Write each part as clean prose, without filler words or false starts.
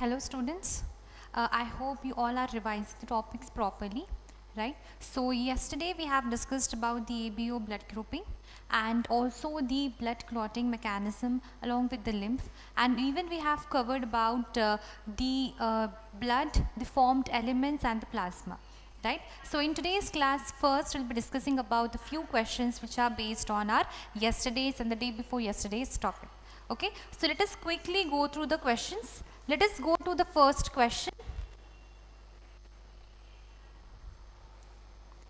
Hello students, I hope you all are revising the topics properly, right? So yesterday we have discussed about the ABO blood grouping and also the blood clotting mechanism along with the lymph, and even we have covered about the blood, the formed elements and the plasma. Right. So in today's class, first we'll be discussing about the few questions which are based on our yesterday's and the day before yesterday's topic. Okay. So let us quickly go through the questions. Let us go to the first question.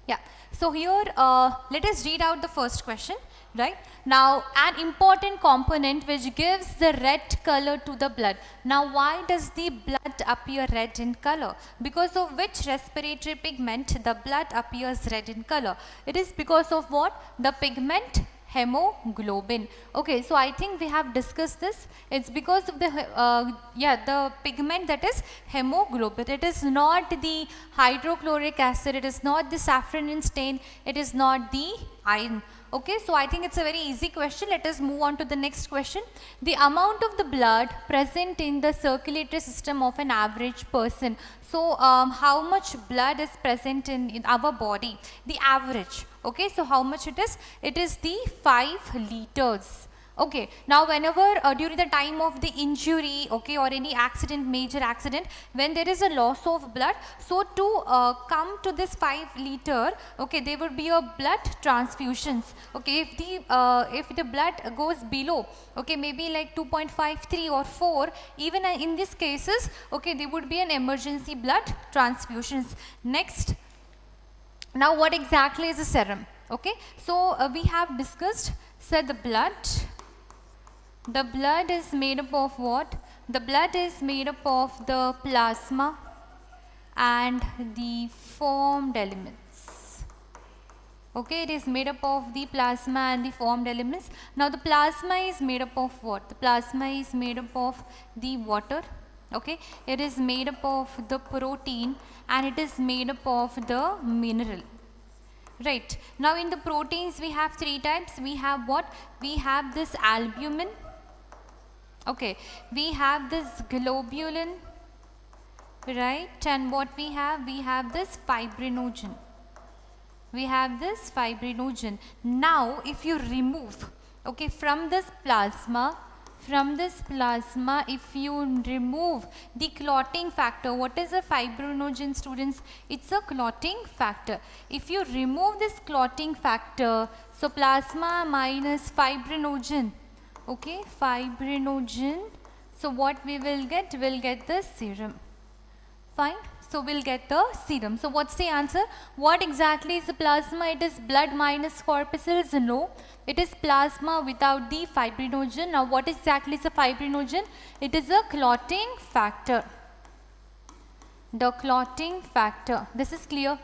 Yeah. So here, let us read out the first question. Right. Now, an important component which gives the red color to the blood. Now, why does the blood appear red in color? Because of which respiratory pigment the blood appears red in color? It is because of what? The pigment hemoglobin. Okay, so I think we have discussed this. It's because of the the pigment that is hemoglobin. It is not the hydrochloric acid, it is not the saffron stain, it is not the iron. Okay, so I think it's a very easy question. Let us move on to the next question. The amount of the blood present in the circulatory system of an average person. So how much blood is present in our body? The average. Okay, so how much it is? It is the 5 liters. Okay, now whenever during the time of the injury, okay, or any accident, major accident, when there is a loss of blood, so to come to this 5 liter, okay, there would be a blood transfusions. Okay, if the blood goes below, okay, maybe like 2.53 or 4, even in these cases, okay, there would be an emergency blood transfusions. Next, now what exactly is a serum? Okay, so we have discussed, so the blood is made up of what? The blood is made up of the plasma and the formed elements. Okay, it is made up of the plasma and the formed elements. Now the plasma is made up of what? The plasma is made up of the water. Okay, it is made up of the protein and it is made up of the mineral. Right. Now in the proteins we have 3 types. We have what? We have this albumin. Okay, we have this globulin, right? And what we have this fibrinogen. We have this fibrinogen. Now, if you remove, okay, from this plasma, if you remove the clotting factor, what is a fibrinogen, students? It's a clotting factor. If you remove this clotting factor, so plasma minus fibrinogen. Okay, fibrinogen. So what we will get? We'll get the serum. Fine. So we'll get the serum. So what's the answer? What exactly is the plasma? It is blood minus corpuscles. No, it is plasma without the fibrinogen. Now what exactly is the fibrinogen? It is a clotting factor. The clotting factor. This is clear.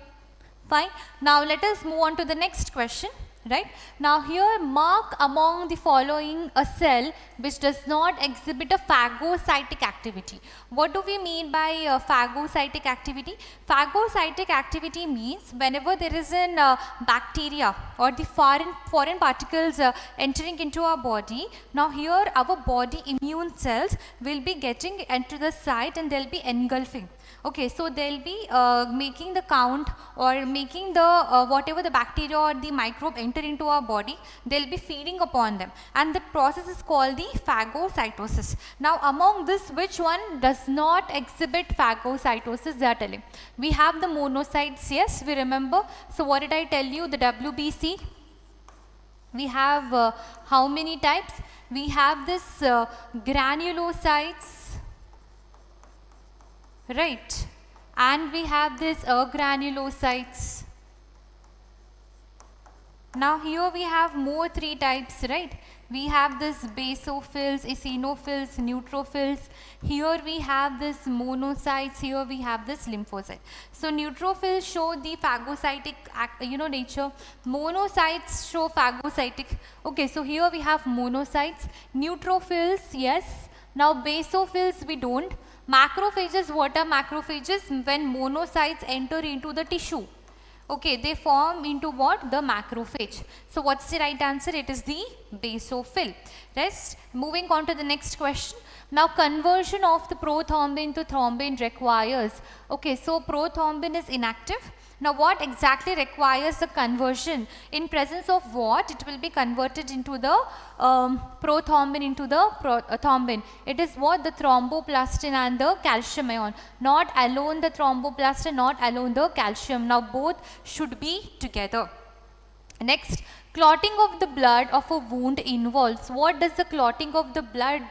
Fine. Now let us move on to the next question. Right. Now here, mark among the following a cell which does not exhibit a phagocytic activity. What do we mean by phagocytic activity? Phagocytic activity means whenever there is an bacteria or the foreign particles entering into our body. Now here our body immune cells will be getting into the site and they'll be engulfing. Okay, so they'll be making the count or making the whatever the bacteria or the microbe enter into our body, they'll be feeding upon them, and the process is called the phagocytosis. Now among this, which one does not exhibit phagocytosis? They are telling. We have the monocytes, yes, we remember. So what did I tell you? The WBC. We have how many types? We have this granulocytes. Right, and we have this agranulocytes. Now here we have more 3 types, right? We have this basophils, eosinophils, neutrophils. Here we have this monocytes. Here we have this lymphocyte. So neutrophils show the phagocytic nature. Monocytes show phagocytic. Okay, so here we have monocytes. Neutrophils, yes. Now basophils we don't. Macrophages, what are macrophages? When monocytes enter into the tissue. Okay, they form into what? The macrophage. So what's the right answer? It is the basophil. Rest. Moving on to the next question. Now conversion of the prothrombin to thrombin requires. Okay, so prothrombin is inactive. Now what exactly requires the conversion? In presence of what? It will be converted into the prothrombin into the thrombin. It is what? The thromboplastin and the calcium ion. Not alone the thromboplastin, not alone the calcium. Now both should be together. Next, clotting of the blood of a wound involves. What does the clotting of the blood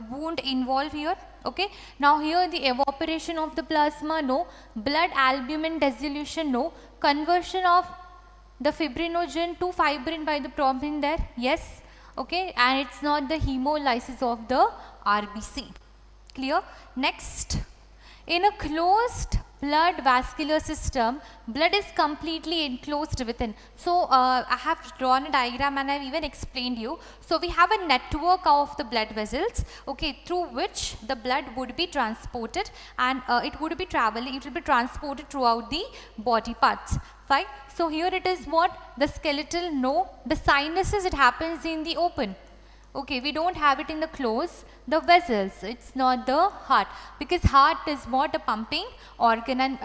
wound involve here? Okay, now here the evaporation of the plasma, no. Blood albumin dissolution, no. Conversion of the fibrinogen to fibrin by the thrombin there, yes. Okay, and it's not the hemolysis of the RBC. Clear? Next, in a closed blood vascular system, blood is completely enclosed within. So I have drawn a diagram and I have even explained you. So we have a network of the blood vessels, okay, through which the blood would be transported, and it will be transported throughout the body parts. Fine. So here it is what? The skeletal, no. The sinuses, it happens in the open. Okay, we don't have it in the close. The vessels, it's not the heart, because heart is what? A pumping organ, and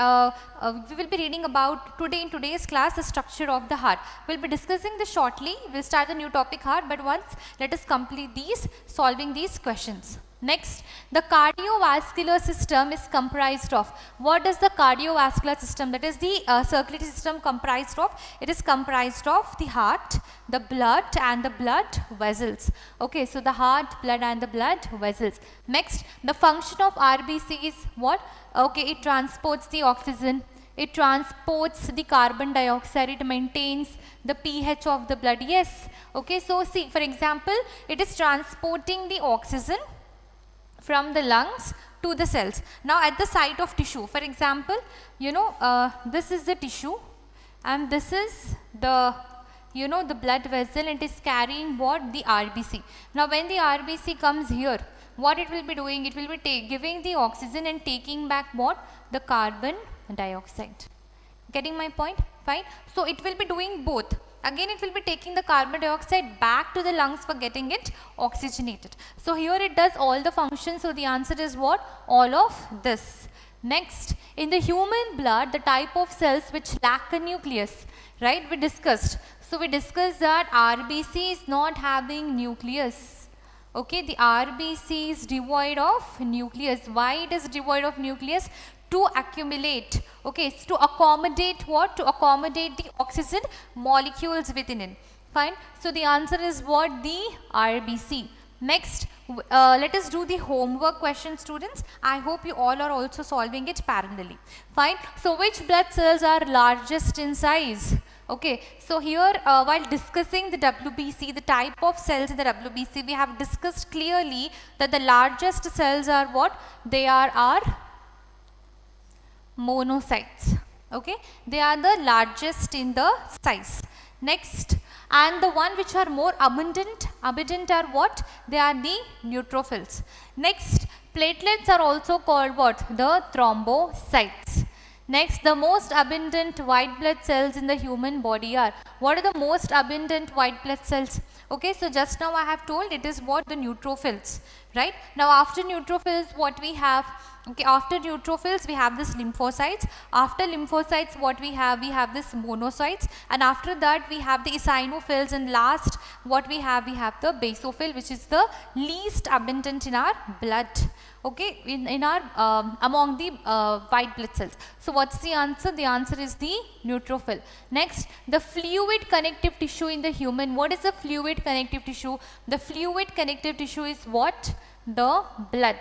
we will be reading about today in today's class the structure of the heart. We'll be discussing this shortly. We'll start the new topic heart, but once let us complete these, solving these questions. Next, the cardiovascular system is comprised of. What is the cardiovascular system? That is the circulatory system comprised of. It is comprised of the heart, the blood and the blood vessels. Okay, so the heart, blood and the blood vessels. Next, the function of RBC is what? Okay, it transports the oxygen. It transports the carbon dioxide. It maintains the pH of the blood. Yes. Okay, so see, for example, it is transporting the oxygen from the lungs to the cells. Now at the site of tissue, for example, you know, this is the tissue and this is the, you know, the blood vessel, and it is carrying what? The RBC. Now when the RBC comes here, what it will be doing? It will be giving the oxygen and taking back what? The carbon dioxide. Getting my point? Fine. So it will be doing both. Again, it will be taking the carbon dioxide back to the lungs for getting it oxygenated. So here it does all the functions. So the answer is what? All of this. Next, in the human blood, the type of cells which lack a nucleus, right? We discussed. So we discussed that RBC is not having nucleus. Okay, the RBC is devoid of nucleus. Why it is devoid of nucleus? To accumulate, okay, to accommodate what? To accommodate the oxygen molecules within it. Fine. So the answer is what? The RBC. Next, let us do the homework question, students. I hope you all are also solving it parallelly. Fine. So which blood cells are largest in size? Okay, so here while discussing the WBC, the type of cells in the WBC, we have discussed clearly that the largest cells are what? They are our monocytes. Okay, they are the largest in the size. Next, and the one which are more abundant are what? They are the neutrophils. Next, platelets are also called what? The thrombocytes. Next, the most abundant white blood cells in the human body are. What are the most abundant white blood cells? Okay, so just now I have told it is what? The neutrophils, right? Now after neutrophils, what we have? Okay, after neutrophils we have this lymphocytes. After lymphocytes, what we have? We have this monocytes, and after that we have the eosinophils, and last what we have? We have the basophil, which is the least abundant in our blood. Okay, in our among the white blood cells. So what's the answer? The answer is the neutrophil. Next, the fluid connective tissue in the human. What is the fluid connective tissue? The fluid connective tissue is what? The blood.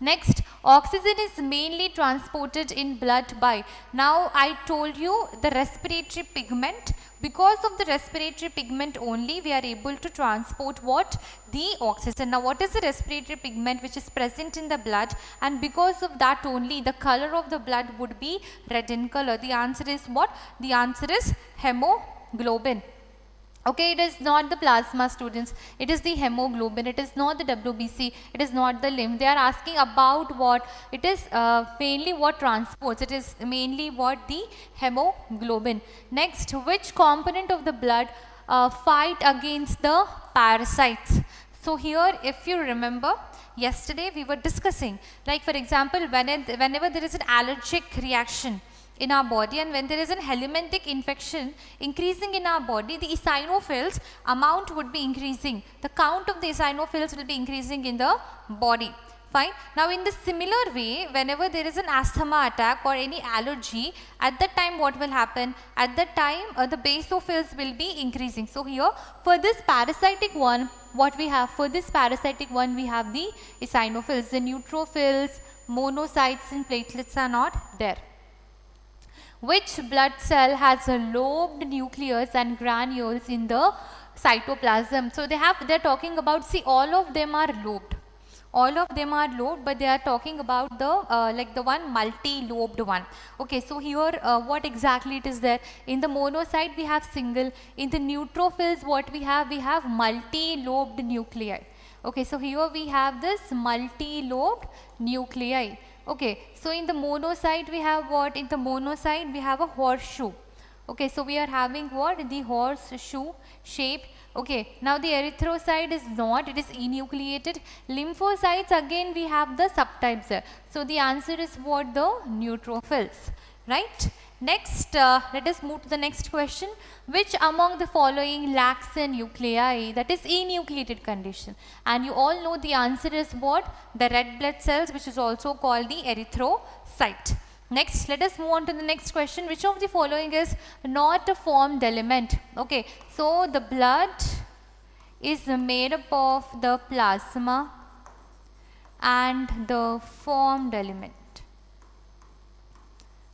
Next, oxygen is mainly transported in blood by. Now I told you the respiratory pigment. Because of the respiratory pigment only, we are able to transport what? The oxygen. Now what is the respiratory pigment which is present in the blood, and because of that only the color of the blood would be red in color? The answer is what? The answer is hemoglobin. Okay, it is not the plasma, students. It is the hemoglobin. It is not the WBC. It is not the lymph. They are asking about what? It is mainly what transports. It is mainly what? The hemoglobin. Next, which component of the blood fight against the parasites? So here, if you remember, yesterday we were discussing, like for example, whenever there is an allergic reaction in our body, and when there is an helminthic infection increasing in our body, the eosinophils amount would be increasing. The count of the eosinophils will be increasing in the body. Fine. Now in the similar way, whenever there is an asthma attack or any allergy, at that time what will happen? At that time the basophils will be increasing. So here for this parasitic one, what we have? For this parasitic one we have the eosinophils. The neutrophils, monocytes and platelets are not there. Which blood cell has a lobed nucleus and granules in the cytoplasm? So they're talking about, see, all of them are lobed. All of them are lobed, but they are talking about the like the one multi-lobed one. Okay, so here what exactly it is there? In the monocyte we have single. In the neutrophils what we have? We have multi-lobed nuclei. Okay, so here we have this multi-lobed nuclei. Okay, so in the monocyte we have what? In the monocyte we have a horseshoe. Okay, so we are having what? The horseshoe shape. Okay, now the erythrocyte is not, it is enucleated. Lymphocytes, again we have the subtypes there. So the answer is what? The neutrophils, right? Next, let us move to the next question. Which among the following lacks a nuclei? That is enucleated condition. And you all know the answer is what? The red blood cells, which is also called the erythrocyte. Next, let us move on to the next question. Which of the following is not a formed element? Okay, so the blood is made up of the plasma and the formed element.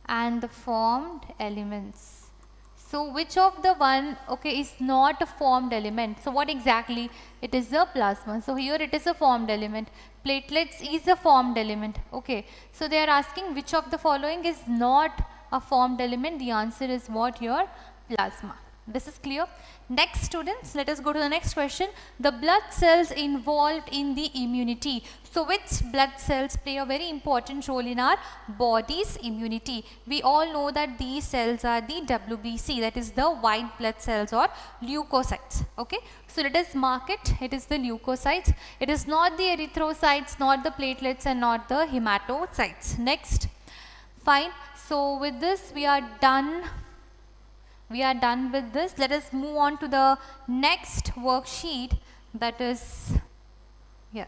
And the formed elements. So which of the one, okay, is not a formed element? So what exactly? It is the plasma. So here it is a formed element. Platelets is a formed element. Okay, so they are asking which of the following is not a formed element. The answer is what here? Plasma. This is clear. Next, students, let us go to the next question. The blood cells involved in the immunity. So which blood cells play a very important role in our body's immunity? We all know that these cells are the WBC, that is the white blood cells or leukocytes. Okay, so let us mark it. It is the leukocytes. It is not the erythrocytes, not the platelets and not the hematocytes. Next. Fine. So with this we are done. We are done with this. Let us move on to the next worksheet, that is, yeah.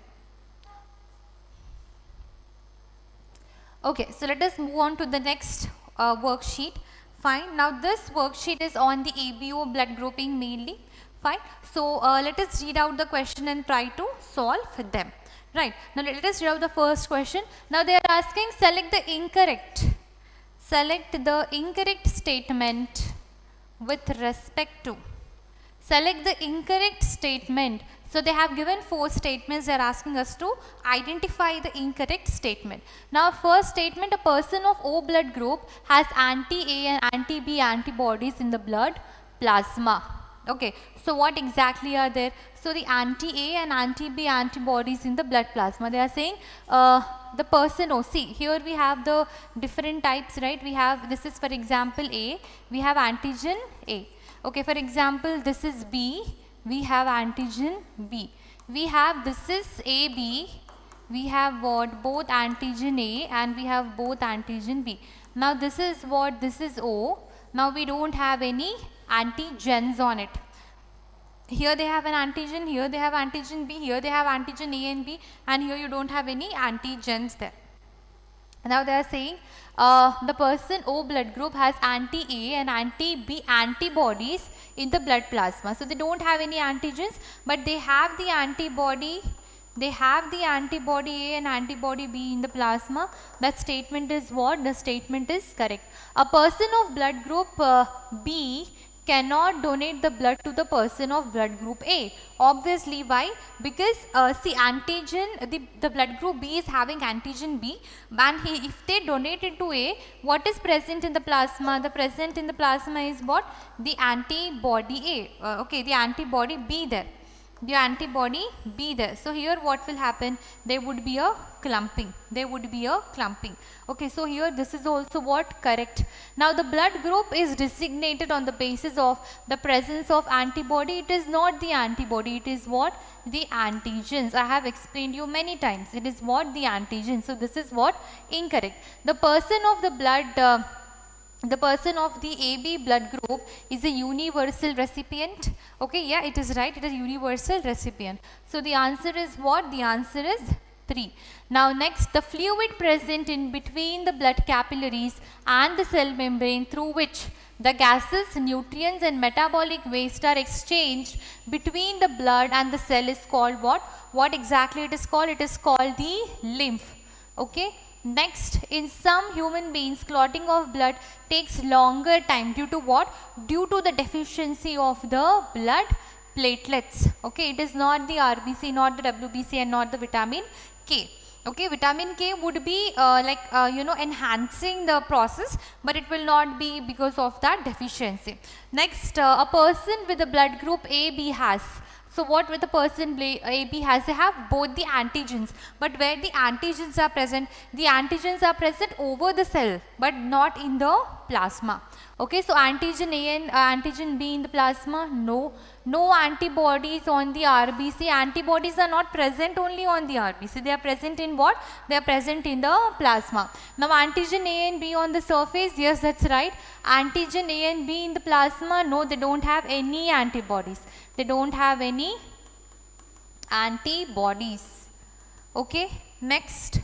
Okay, so let us move on to the next worksheet. Fine. Now this worksheet is on the ABO blood grouping mainly. Fine. So let us read out the question and try to solve them. Right. Now let us read out the first question. Now they are asking, select the incorrect statement with respect to. Select the incorrect statement. So they have given 4 statements. They are asking us to identify the incorrect statement. Now first statement, a person of O blood group has anti-A and anti-B antibodies in the blood plasma. Okay, so what exactly are there? So the anti-A and anti-B antibodies in the blood plasma. They are saying the person O. See, here we have the different types, right? We have, this is for example A, we have antigen A. Okay, for example, this is B, we have antigen B. We have, this is AB, we have what? Both antigen A and we have both antigen B. Now this is what? This is O. Now we don't have any antigens on it. Here they have an antigen, here they have antigen B, here they have antigen A and B, and here you don't have any antigens there. Now they are saying the person O blood group has anti-A and anti-B antibodies in the blood plasma. So they don't have any antigens, but they have the antibody. They have the antibody A and antibody B in the plasma. That statement is what? The statement is correct. A person of blood group B cannot donate the blood to the person of blood group A. Obviously, why? Because see, antigen, the blood group B is having antigen B, and if they donate it to A, what is present in the plasma? The present in the plasma is what? The antibody A. Okay, the antibody B there. The antibody be there. So here what will happen? There would be a clumping. There would be a clumping. Okay, so here this is also what? Correct. Now the blood group is designated on the basis of the presence of antibody. It is not the antibody. It is what? The antigens. I have explained you many times. It is what? The antigens. So this is what? Incorrect. The person of the blood the person of the AB blood group is a universal recipient. Okay, yeah, it is right. It is universal recipient. So the answer is what? The answer is 3. Now next, the fluid present in between the blood capillaries and the cell membrane through which the gases, nutrients and metabolic waste are exchanged between the blood and the cell is called what? What exactly it is called? It is called the lymph. Okay. Next, in some human beings, clotting of blood takes longer time due to what? Due to the deficiency of the blood platelets. Okay, it is not the RBC, not the WBC and not the vitamin K. Okay, vitamin K would be enhancing the process, but it will not be because of that deficiency. Next, a person with the blood group AB has. So what with the person AB has? They have both the antigens, but where the antigens are present over the cell, but not in the plasma. Okay, so antigen A and antigen B in the plasma, no antibodies on the RBC. Antibodies are not present only on the RBC. They are present in what? They are present in the plasma. Now antigen A and B on the surface, yes, that's right. Antigen A and B in the plasma, no, they don't have any antibodies. They don't have any antibodies. Okay, next.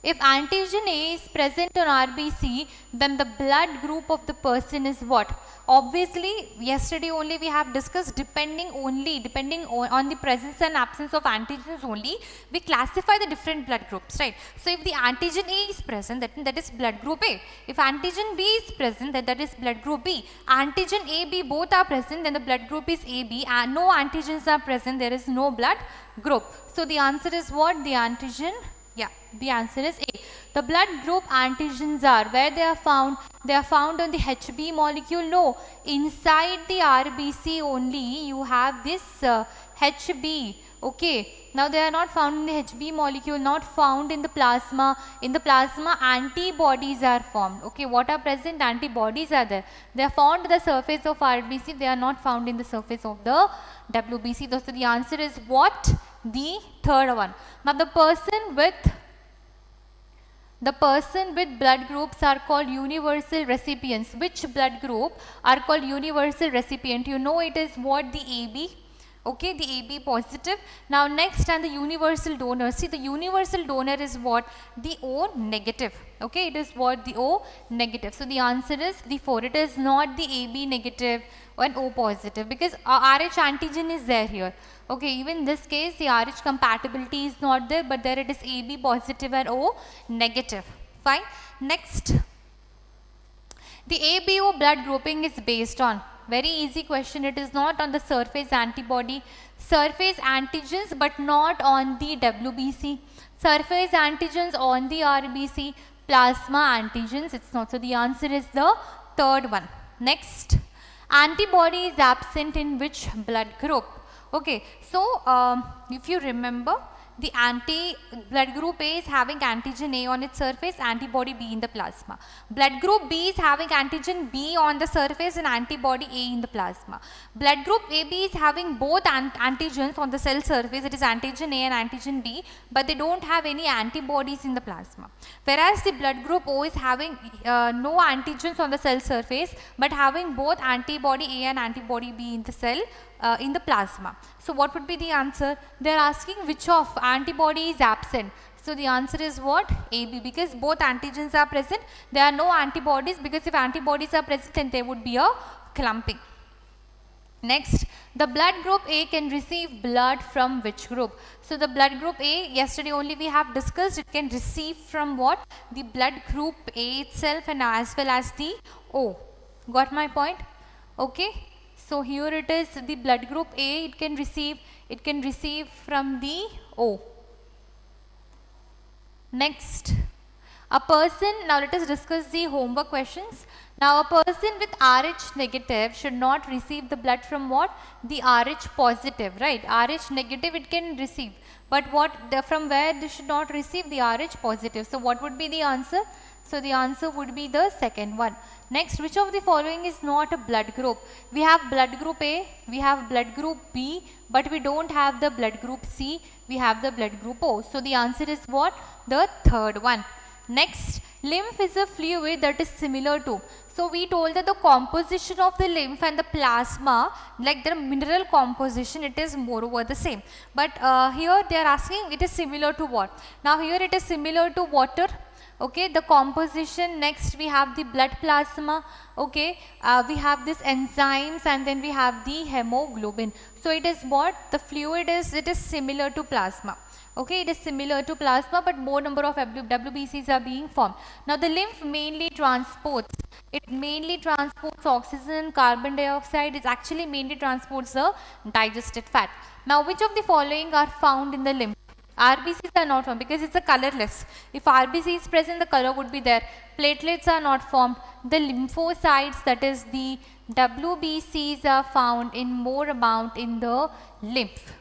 If antigen A is present on RBC, then the blood group of the person is what? Obviously, yesterday only we have discussed depending on the presence and absence of antigens only, we classify the different blood groups, right? So if the antigen A is present, that is blood group A. If antigen B is present, that is blood group B. Antigen A, B both are present, then the blood group is AB, and no antigens are present, there is no blood group. So the answer is what? The antigen. Yeah, the answer is A. The blood group antigens are where they are found? They are found on the HB molecule. No, inside the RBC only you have this HB. Okay, now they are not found in the HB molecule, not found in the plasma. In the plasma, antibodies are formed. Okay, what are present? Antibodies are there. They are found at the surface of RBC. They are not found in the surface of the WBC. So the answer is what? The third one. Now the person with blood groups are called universal recipients. Which blood group are called universal recipient? You know it is what? The AB. Okay, the AB positive. Now next, and the universal donor. See, the universal donor is what? The O negative. Okay, it is what? The O negative. So the answer is the 4. It is not the AB negative and O positive, because RH antigen is there here. Okay, even in this case the RH compatibility is not there, but there it is AB positive and O negative. Fine. Next, the ABO blood grouping is based on, very easy question, it is not on the surface antibody, surface antigens, but not on the WBC. Surface antigens on the RBC, plasma antigens, it's not. So the answer is the third one. Next, antibody is absent in which blood group? Okay, so if you remember, the blood group A is having antigen A on its surface, antibody B in the plasma. Blood group B is having antigen B on the surface and antibody A in the plasma. Blood group AB is having both antigens on the cell surface, it is antigen A and antigen B, but they don't have any antibodies in the plasma. Whereas the blood group O is having no antigens on the cell surface, but having both antibody A and antibody B in the cell, in the plasma. So what would be the answer? They are asking which of antibody is absent. So the answer is what? AB, because both antigens are present. There are no antibodies, because if antibodies are present, then there would be a clumping. Next, the blood group A can receive blood from which group? So the blood group A, yesterday only we have discussed, it can receive from what? The blood group A itself and as well as the O. Got my point? Okay. So here it is the blood group A, it can receive from the O. Next, a person, now let us discuss the homework questions. Now a person with RH negative should not receive the blood from what? The RH positive, right? RH negative it can receive, but from where they should not receive? The RH positive. So what would be the answer? So the answer would be the second one. Next, which of the following is not a blood group? We have blood group A, we have blood group B, but we don't have the blood group C, we have the blood group O. So the answer is what? The third one. Next, lymph is a fluid that is similar to. So we told that the composition of the lymph and the plasma, like the mineral composition, it is moreover the same. But here they are asking it is similar to what? Now here it is similar to water. Okay, the composition. Next we have the blood plasma. Okay, we have these enzymes, and then we have the hemoglobin. So it is what? The fluid is, it is similar to plasma. Okay, it is similar to plasma, but more number of WBCs are being formed. Now the lymph mainly transports oxygen, carbon dioxide. It actually mainly transports the digested fat. Now which of the following are found in the lymph? RBCs are not formed because it's a colorless. If RBC is present, the color would be there. Platelets are not formed. The lymphocytes, that is the WBCs, are found in more amount in the lymph.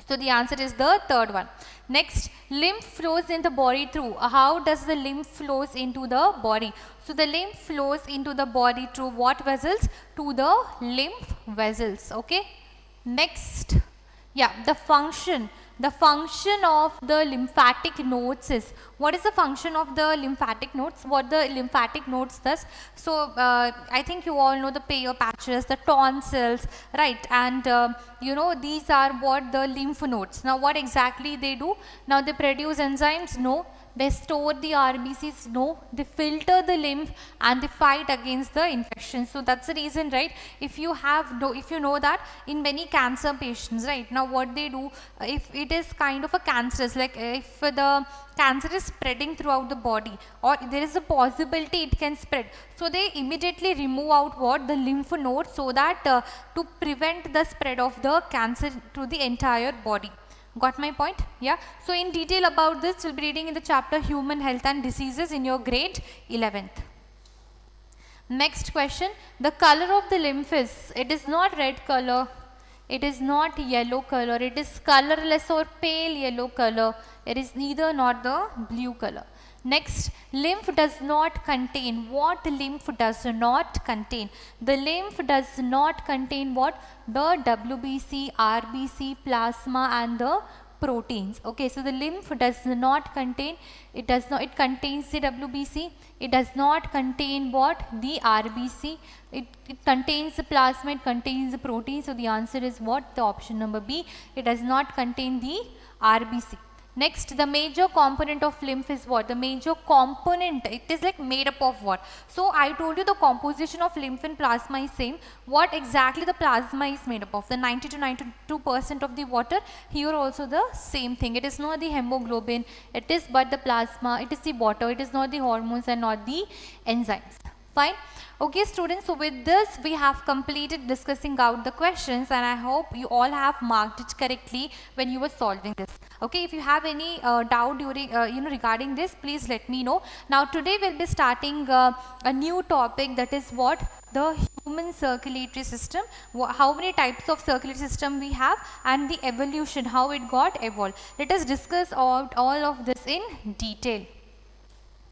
So the answer is the third one. Next, lymph flows in the body through. How does the lymph flows into the body? So the lymph flows into the body through what vessels? To the lymph vessels. Okay. Next, yeah, the function of the lymphatic nodes is, what is the function of the lymphatic nodes? What the lymphatic nodes does? So I think you all know the Peyer's patches, the tonsils, right? And you know, these are what the lymph nodes. Now what exactly they do? Now they produce enzymes? No. They store the RBCs? No. They filter the lymph and they fight against the infection. So that's the reason, right? If you know that in many cancer patients, right, now what they do, if it is kind of a cancerous, like if the cancer is spreading throughout the body, or there is a possibility it can spread, so they immediately remove out what? The lymph node, so that to prevent the spread of the cancer to the entire body. Got my point? Yeah. So in detail about this, we'll be reading in the chapter Human Health and Diseases in your grade 11th. Next question. The color of the lymph is, it is not red color, it is not yellow color, it is colorless or pale yellow color, it is neither not the blue color. Next, lymph does not contain. What lymph does not contain? The lymph does not contain what? The WBC, RBC, plasma and the proteins. Okay, so the lymph does not contain, it contains the WBC, it does not contain what? The RBC, it contains the plasma, it contains the protein. So the answer is what? The option number B, it does not contain the RBC. Next, the major component of lymph is what? The major component, it is like made up of what? So I told you the composition of lymph and plasma is same. What exactly the plasma is made up of? The 90 to 92% of the water. Here also the same thing. It is not the hemoglobin, it is but the plasma, it is the water, it is not the hormones and not the enzymes. Fine. Okay students, so with this we have completed discussing out the questions, and I hope you all have marked it correctly when you were solving this. Okay, if you have any doubt during regarding this, please let me know. Now today we'll be starting a new topic, that is what? The human circulatory system. How many types of circulatory system we have, and the evolution, how it got evolved. Let us discuss all of this in detail.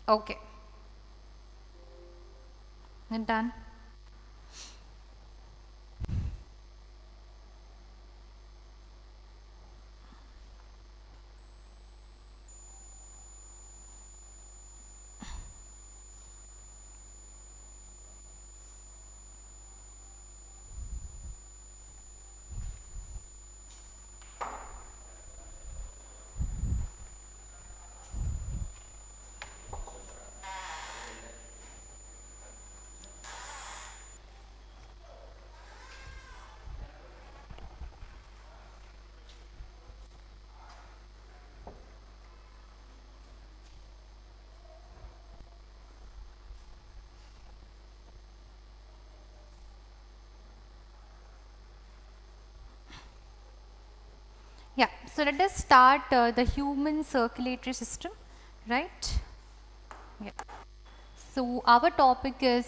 Okay. Done. Yeah, so let us start the human circulatory system, right? Yeah. So our topic is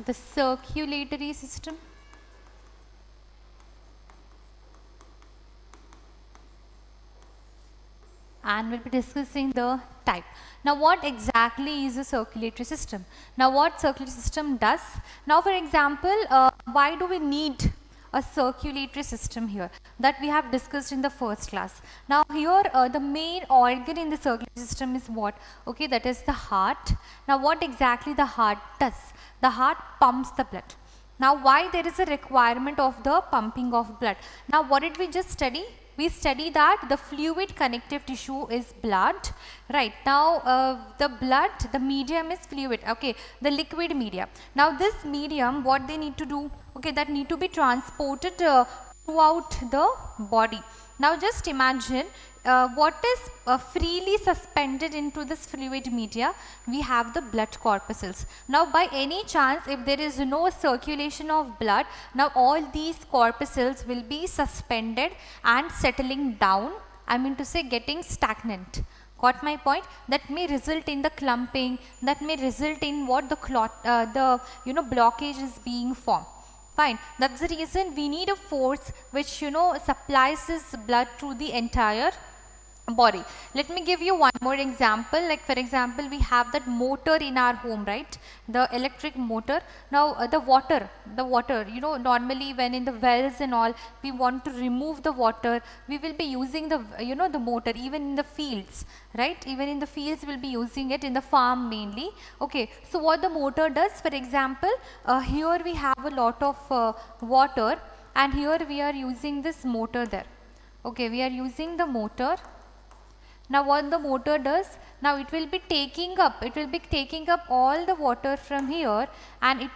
the circulatory system. And we'll be discussing the type. Now what exactly is a circulatory system? Now what circulatory system does? Now for example, why do we need a circulatory system here? That we have discussed in the first class. Now here the main organ in the circulatory system is what? Okay, that is the heart. Now what exactly the heart does? The heart pumps the blood. Now why there is a requirement of the pumping of blood? Now what did we just study? We study that the fluid connective tissue is blood, right? Now the blood, the medium is fluid, okay, the liquid medium. Now this medium, what they need to do, okay, that need to be transported throughout the body. Now just imagine what is freely suspended into this fluid media. We have the blood corpuscles. Now by any chance, if there is no circulation of blood, now all these corpuscles will be suspended and settling down, I mean to say getting stagnant. Got my point? That may result in the clumping, that may result in what the clot, blockage is being formed. Fine, that's the reason we need a force which supplies this blood to the entire body. Let me give you one more example. Like for example, we have that motor in our home, right? The electric motor. Now the water, normally when in the wells and all, we want to remove the water, we will be using the the motor even in the fields, right? Even in the fields we'll be using it, in the farm mainly. Okay, so what the motor does, for example, here we have a lot of water, and here we are using this motor there. Okay, we are using the motor. Now what the motor does, now it will be taking up all the water from here, and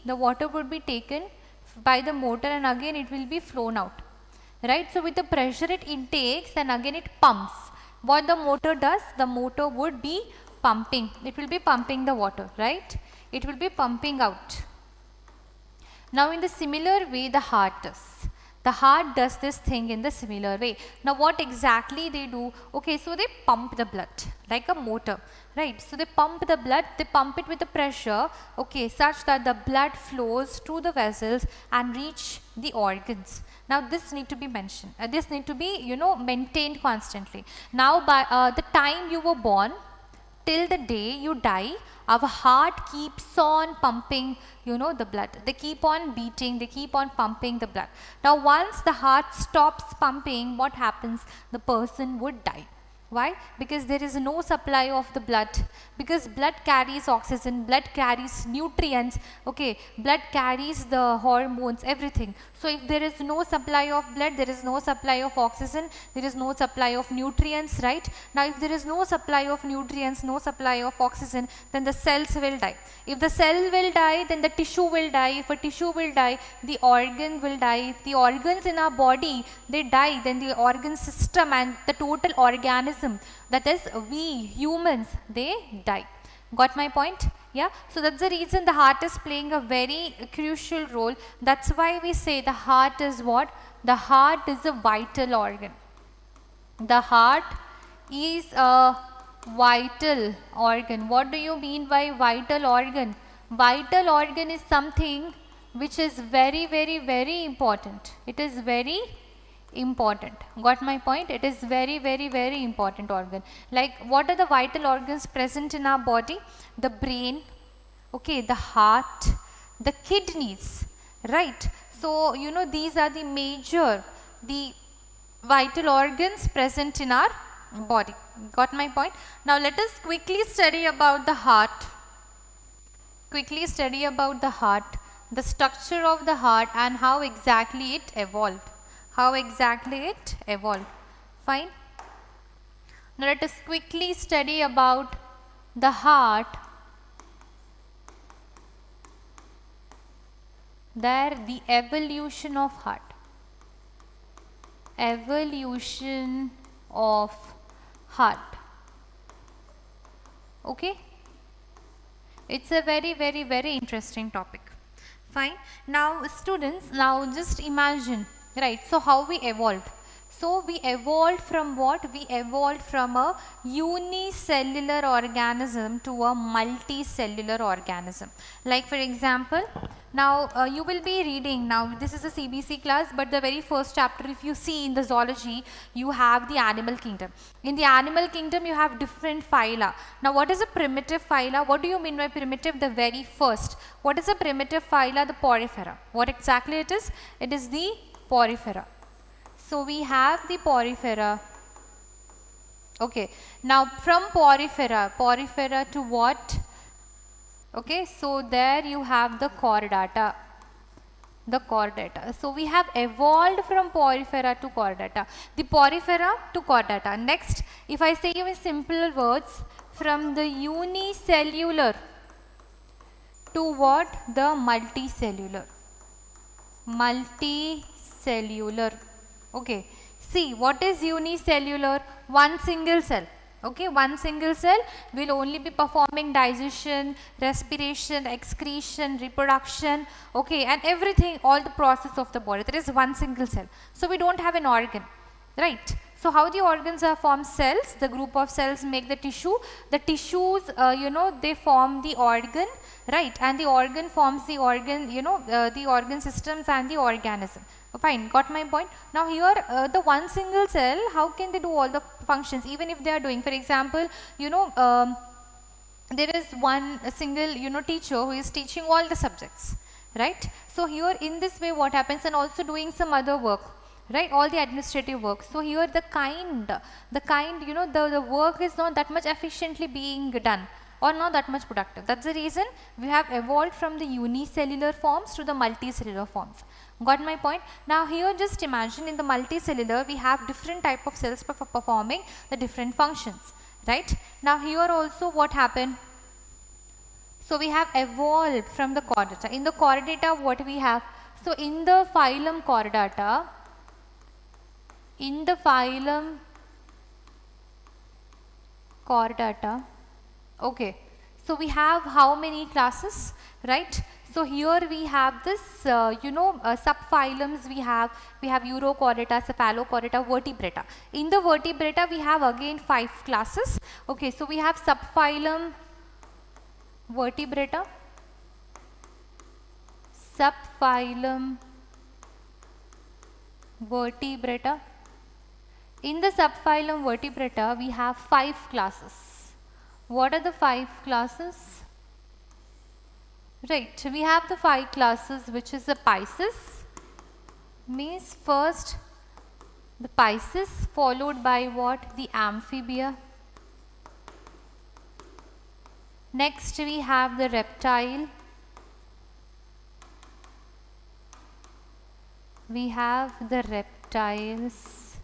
the water would be taken by the motor, and again it will be flown out, right? So with the pressure it intakes, and again it pumps. What the motor does, the motor would be pumping, it will be pumping the water, right? It will be pumping out. Now in the similar way the heart does. The heart does this thing in the similar way. Now what exactly they do? Okay, so they pump the blood like a motor, right? So they pump the blood, they pump it with the pressure, okay, such that the blood flows through the vessels and reach the organs. Now this need to be mentioned, this need to be maintained constantly. Now by the time you were born till the day you die, our heart keeps on pumping the blood. They keep on beating, they keep on pumping the blood. Now once the heart stops pumping, what happens? The person would die. Why? Because there is no supply of the blood, because blood carries oxygen, blood carries nutrients, okay, blood carries the hormones, everything. So if there is no supply of blood, there is no supply of oxygen, there is no supply of nutrients, right? Now if there is no supply of nutrients, no supply of oxygen, then the cells will die. If the cell will die, then the tissue will die. If a tissue will die, the organ will die. If the organs in our body, they die, then the organ system and the total organism, that is we humans, they die. Got my point? Yeah, so that's the reason the heart is playing a very crucial role. That's why we say the heart is what? The heart is a vital organ. The heart is a vital organ. What do you mean by vital organ? Vital organ is something which is very, very, very important. It is very important. Got my point? It is very, very, very important organ. Like what are the vital organs present in our body? The brain, okay, the heart, the kidneys, right? So these are the major, the vital organs present in our body. Got my point? Now let us quickly study about the heart. Quickly study about the heart, the structure of the heart, and how exactly it evolved. How exactly it evolved. Fine. Now let us quickly study about the heart. There, the evolution of heart. Evolution of heart. Okay. It's a very, very, very interesting topic. Fine. Now students, now just imagine, right, so how we evolved. So we evolved from what? We evolved from a unicellular organism to a multicellular organism. Like for example, now you will be reading, now this is a CBC class, but the very first chapter, if you see in the zoology, you have the animal kingdom. In the animal kingdom, you have different phyla. Now what is a primitive phyla? What do you mean by primitive? The very first. What is a primitive phyla? The porifera. What exactly it is? It is the porifera. So we have the porifera. Okay, now from porifera to what? Okay, so there you have the chordata. The chordata. So we have evolved from porifera to chordata. The porifera to chordata. Next, if I say you in simple words, from the unicellular to what? The multicellular. Multicellular. Okay, see what is unicellular? One single cell. Okay, one single cell will only be performing digestion, respiration, excretion, reproduction, okay, and everything, all the process of the body. That is one single cell. So we don't have an organ, right? So how the organs are formed? Cells, the group of cells make the tissue. The tissues, they form the organ, right? And the organ forms the organ, the organ systems and the organism. Fine, got my point. Now here the one single cell, how can they do all the functions even if they are doing, for example, there is one single teacher who is teaching all the subjects, right? So here in this way what happens, and also doing some other work, right, all the administrative work. So here the work is not that much efficiently being done or not that much productive. That's the reason we have evolved from the unicellular forms to the multicellular forms. Got my point? Now here just imagine in the multicellular we have different type of cells performing the different functions, right? Now here also what happened? So we have evolved from the chordata. In the chordata what we have? So in the phylum chordata, okay, so we have how many classes, right? So here we have this, subphylums we have Urochordata, Cephalochordata, Vertebrata. In the Vertebrata we have again 5 classes. Okay, so we have subphylum Vertebrata, subphylum Vertebrata. In the subphylum Vertebrata we have 5 classes. What are the 5 classes? Right, we have the 5 classes, which is the Pisces, means first the Pisces, followed by what? The Amphibia. Next we have the Reptile. We have the reptiles.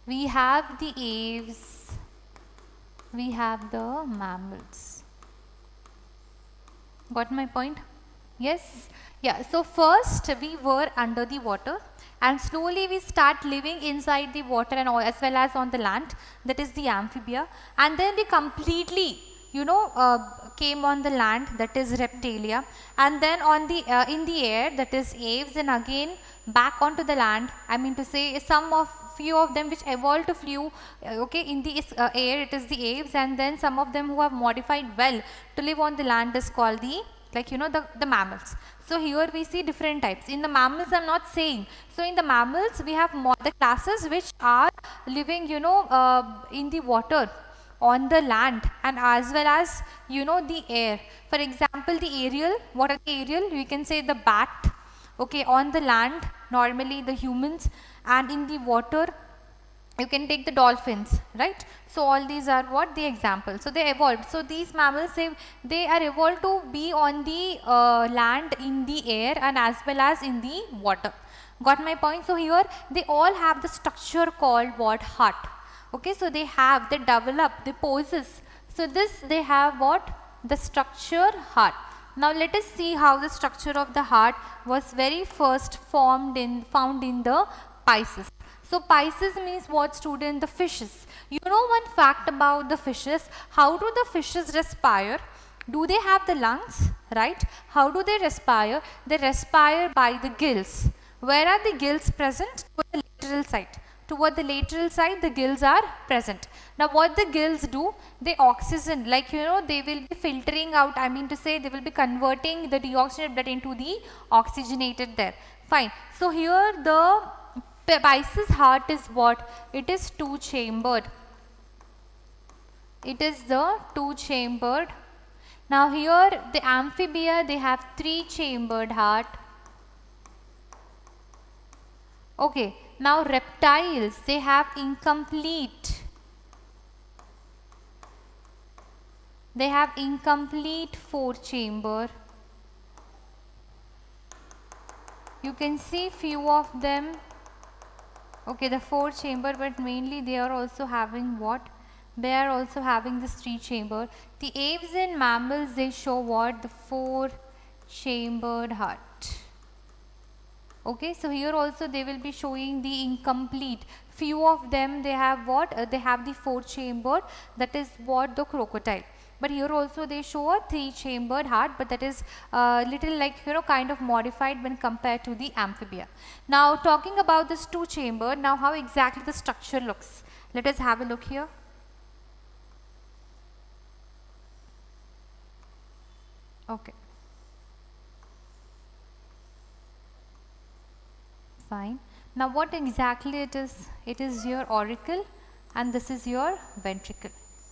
We have the aves. We have the mammals. Got my point? Yes? Yeah, so first we were under the water and slowly we start living inside the water and as well as on the land, that is the amphibia, and then we completely came on the land, that is reptilia, and then on the in the air, that is aves, and again back onto the land. I mean to say few of them which evolved to flew in the air, it is the aves, and then some of them who have modified well to live on the land is called the the mammals. So here we see different types. In the mammals I am not saying. So in the mammals we have the classes which are living in the water, on the land, and as well as the air. For example, the aerial, what are the aerial? We can say the bat, on the land normally the humans, and in the water you can take the dolphins, right? So all these are what the examples. So they evolved. So these mammals, they are evolved to be on the land, in the air, and as well as in the water. Got my point? So here they all have the structure called what? Heart. Okay, so they develop, they possess. So this they have what? The structure heart. Now let us see how the structure of the heart was very first found in the Pisces. So Pisces means what, student? The fishes. You know one fact about the fishes? How do the fishes respire? Do they have the lungs, right? How do they respire? They respire by the gills. Where are the gills present? To the lateral side. toward the lateral side the gills are present. Now what the gills do, they oxygen, like they will be filtering out, I mean to say they will be converting the deoxygenated blood into the oxygenated there. Fine. So here the Pisces heart is what? It is two chambered. It is the two chambered. Now here the amphibia, they have three chambered heart. Okay, now reptiles, they have incomplete. They have incomplete four chamber. You can see few of them. Okay, the four chamber, but mainly they are also having what? They are also having this three chamber. The aves and mammals, they show what? The four chambered heart. Okay, so here also they will be showing the incomplete. Few of them, they have what? They have the four chambered, that is what? The crocodile. But here also they show a three chambered heart, but that is little like kind of modified when compared to the amphibia. Now talking about this two chambered, now how exactly the structure looks. Let us have a look here. Okay. Fine. Now what exactly it is? It is your auricle and this is your ventricle.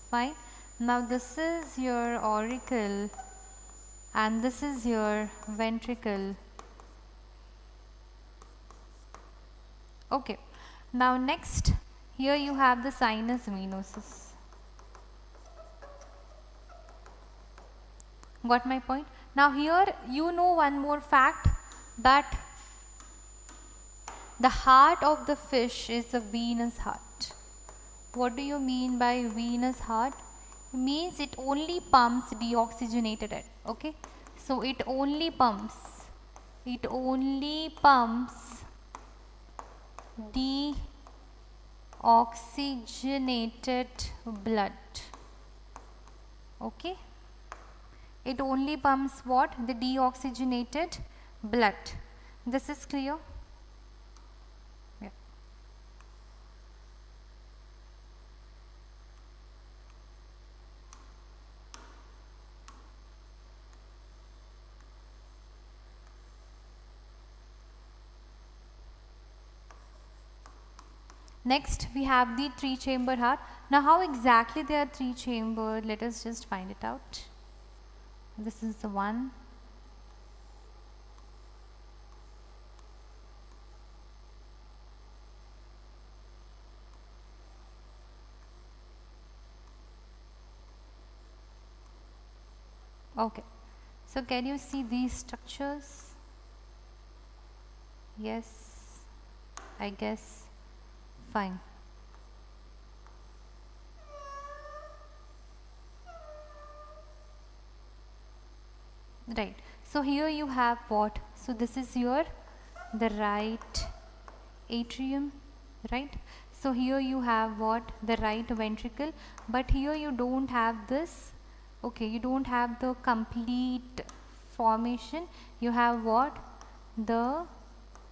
Fine. Now this is your auricle and this is your ventricle. Okay. Now next, here you have the sinus venosus. Got my point? Now here you know one more fact, that the heart of the fish is a venous heart. What do you mean by venous heart? It means it only pumps deoxygenated air. Okay, so it only pumps deoxygenated blood. Okay, it only pumps what? The deoxygenated blood. This is clear? Yeah. Next we have the three chamber heart. Now how exactly they are three chambered? Let us just find it out. This is the one. Okay, so can you see these structures? Yes, I guess. Fine. Right. So here you have what? So this is your the right atrium, right? So here you have what? The right ventricle, but here you don't have this. Okay, you don't have the complete formation. You have what? The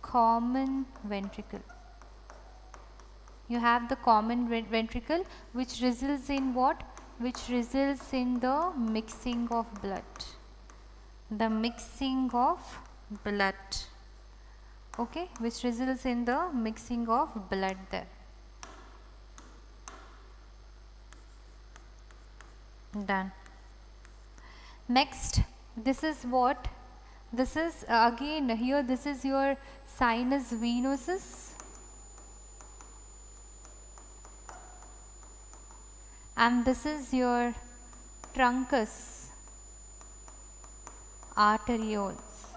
common ventricle. You have the common ventricle, which results in what? Which results in the mixing of blood. The mixing of blood. Okay, which results in the mixing of blood there. Done. Next, this is what? This is again here, this is your sinus venosus. And this is your truncus arterioles.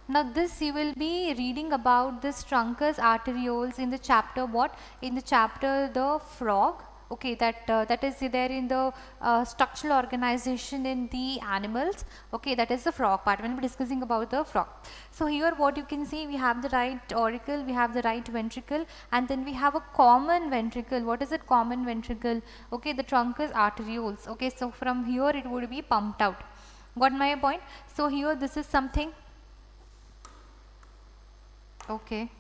Now this you will be reading about this truncus arterioles in the chapter what? In the chapter the frog. Okay, that is there in the structural organization in the animals. Okay, that is the frog part when we are discussing about the frog. So here what you can see, we have the right auricle, we have the right ventricle, and then we have a common ventricle. What is it? Common ventricle. Okay, the truncus arterioles. Okay, so from here it would be pumped out. Got my point? So here this is something. Okay.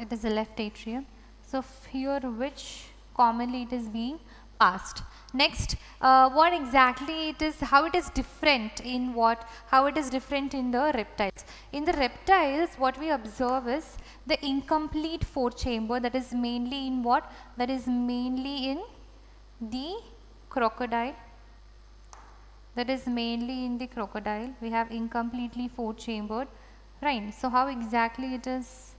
it is the left atrium. So here which commonly it is being passed. Next, what exactly it is, how it is different in what, how it is different in the reptiles. In the reptiles, what we observe is the incomplete four-chamber, that is mainly in what? That is mainly in the crocodile. That is mainly in the crocodile. We have incompletely four-chambered, right? So how exactly it is?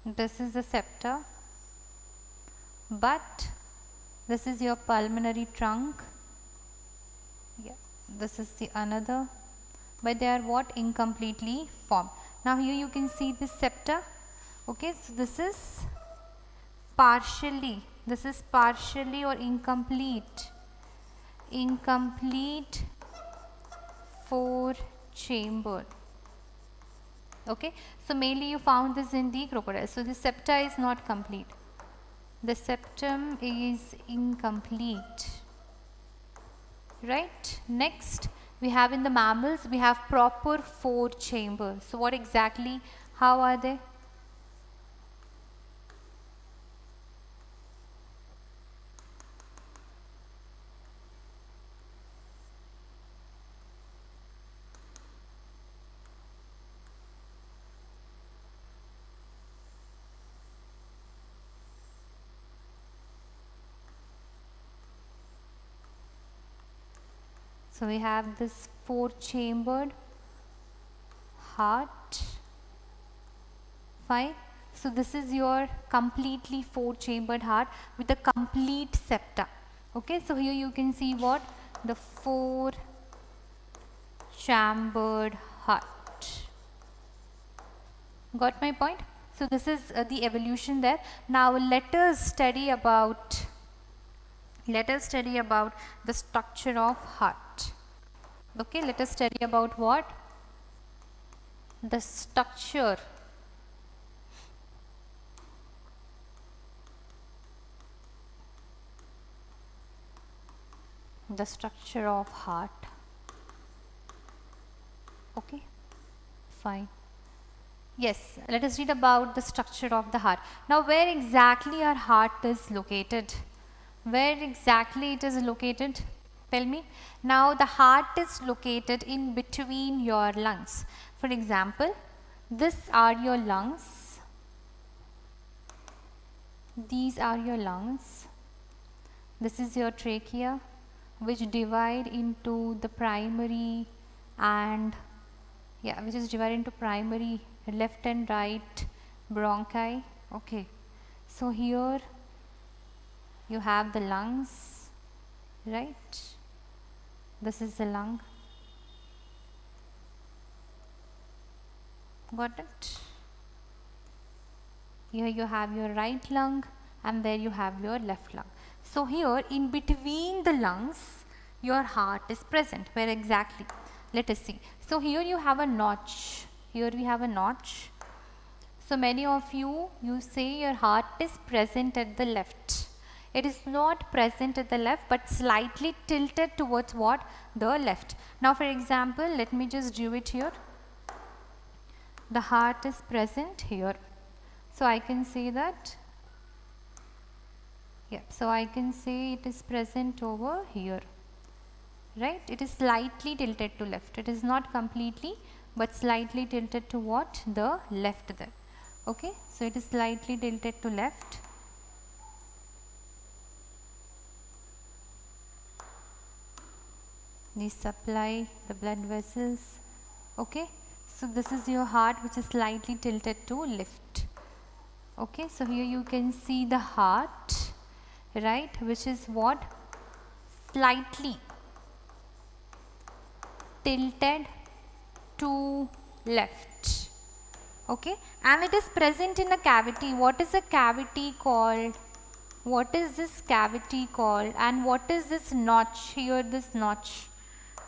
This is the septa, but this is your pulmonary trunk. Yeah, this is the another, but they are what? Incompletely formed. Now here you can see the septa. Okay, so this is partially or incomplete four chambered. Okay, so mainly you found this in the crocodile. So the septa is not complete, the septum is incomplete, right? Next, we have in the mammals, we have proper four chambers. So what exactly, how are they? So we have this four-chambered heart. Fine. So this is your completely four-chambered heart with a complete septa. Okay. So here you can see what? The four-chambered heart. Got my point? So this is the evolution there. Now let us study about the structure of heart. Okay, let us study about what? The structure of heart. Okay, fine. Yes, let us read about the structure of the heart. Now where exactly our heart is located? Where exactly it is located? Tell me. Now the heart is located in between your lungs. For example, these are your lungs. These are your lungs. This is your trachea, which divide into the primary and which is divided into primary left and right bronchi. Okay. So here you have the lungs, right? This is the lung. Got it? Here you have your right lung and there you have your left lung. So here in between the lungs, your heart is present. Where exactly? Let us see. So here you have a notch. Here we have a notch. So many of you say your heart is present at the left. It is not present at the left but slightly tilted towards what? The left. Now for example, let me just do it here. The heart is present here. So I can say that, so I can say it is present over here, right? It is slightly tilted to left. It is not completely but slightly tilted to what? The left there. Okay, so it is slightly tilted to left. These supply the blood vessels. Okay, so this is your heart which is slightly tilted to left. Okay, so here you can see the heart, right, which is what? Slightly tilted to left. Okay, and it is present in a cavity. What is a cavity called? What is this cavity called? And what is this notch here? This notch.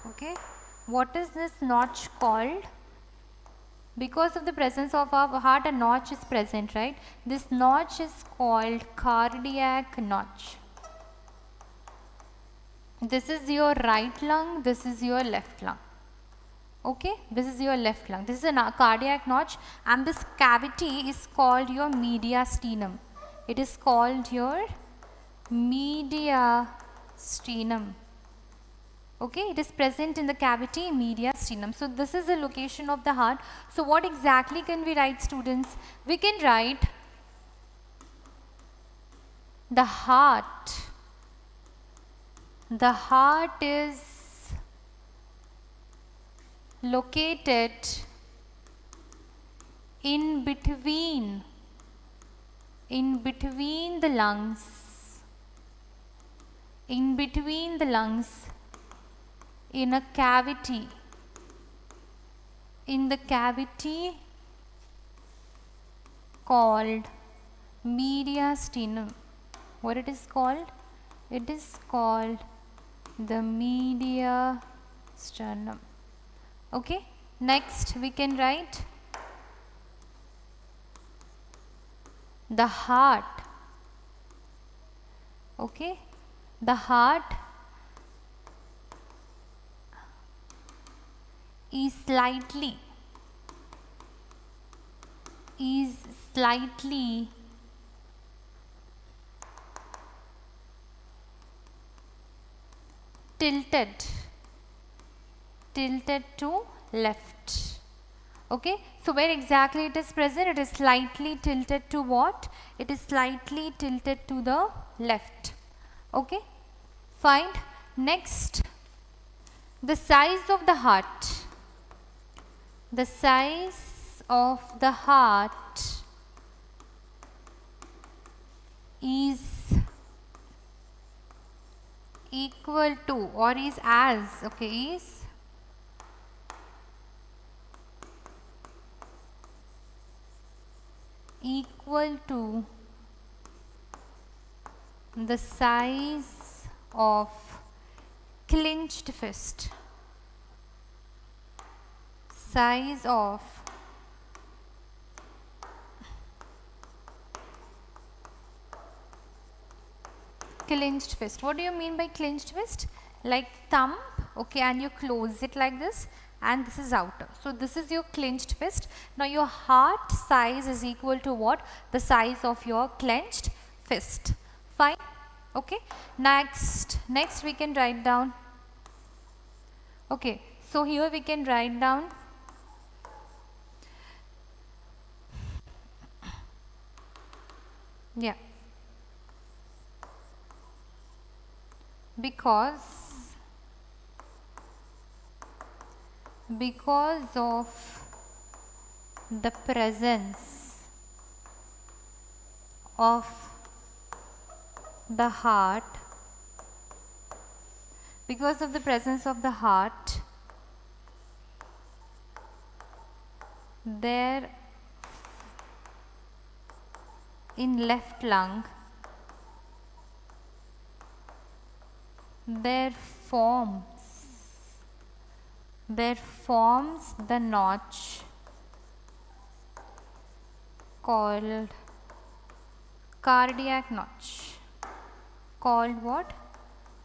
Okay, what is this notch called? Because of the presence of our heart, a notch is present, right? This notch is called cardiac notch. This is your right lung, this is your left lung. Okay, this is your left lung. This is a cardiac notch, and this cavity is called your mediastinum. It is called your mediastinum. Okay, it is present in the cavity mediastinum. So this is the location of the heart. So what exactly can we write, students? We can write the heart. The heart is located in between the lungs, in a cavity, in the cavity called mediastinum. What it is called? It is called the mediastinum. Okay, next we can write the heart. Okay, the heart is slightly tilted to left. Okay, so where exactly it is present? It is slightly tilted to what? It is slightly tilted to the left. Okay, fine. Next, the size of the heart. The size of the heart is equal to, or is as, okay, is equal to the size of clenched fist. Size of clenched fist. What do you mean by clenched fist? Like thumb, okay, and you close it like this, and this is outer. So this is your clenched fist. Now your heart size is equal to what? The size of your clenched fist. Fine. Okay. Next we can write down. Okay. So here we can write down because of the presence of the heart, because of the presence of the heart, there in left lung there forms the notch called cardiac notch. Called what?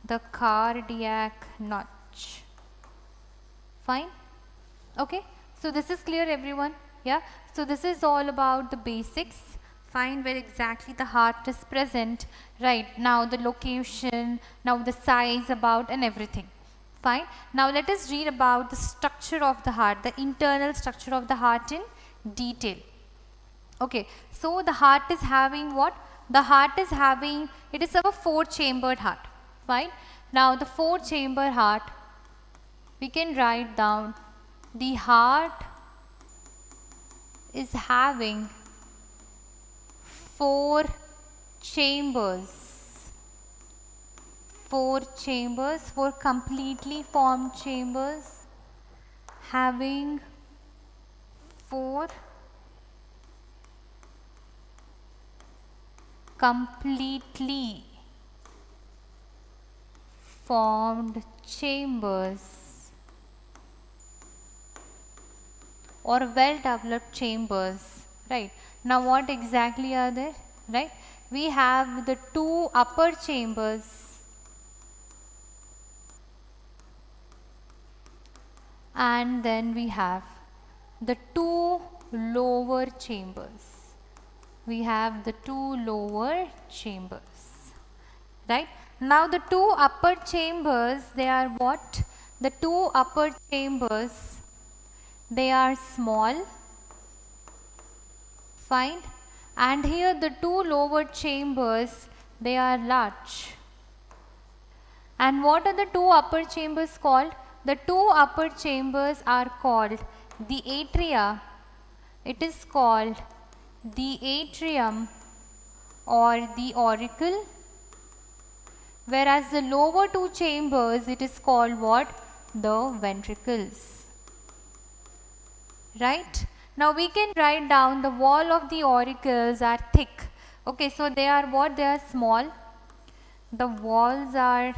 The cardiac notch. Fine. Okay. So this is clear, everyone. Yeah. So this is all about the basics. Find where exactly the heart is present. Right. Now the location, now the size about, and everything. Fine. Now let us read about the structure of the heart, the internal structure of the heart in detail. Okay. So the heart is having what? The heart is having, it is our 4-chambered heart. Fine. Now the 4-chamber heart, we can write down the heart is having 4 chambers. 4 chambers, 4 completely formed chambers having 4 completely formed chambers. or well developed chambers, right? Now what exactly are there, right? We have the two upper chambers and then we have the two lower chambers. We have the two lower chambers, right? Now the two upper chambers, they are what? The two upper chambers, they are small, fine, and here the two lower chambers, they are large. And what are the two upper chambers called? The two upper chambers are called the atria. It is called the atrium or the auricle. Whereas the lower two chambers, it is called what? The ventricles. Right? Now we can write down the wall of the auricles are thick. Okay, so they are what? They are small. The walls are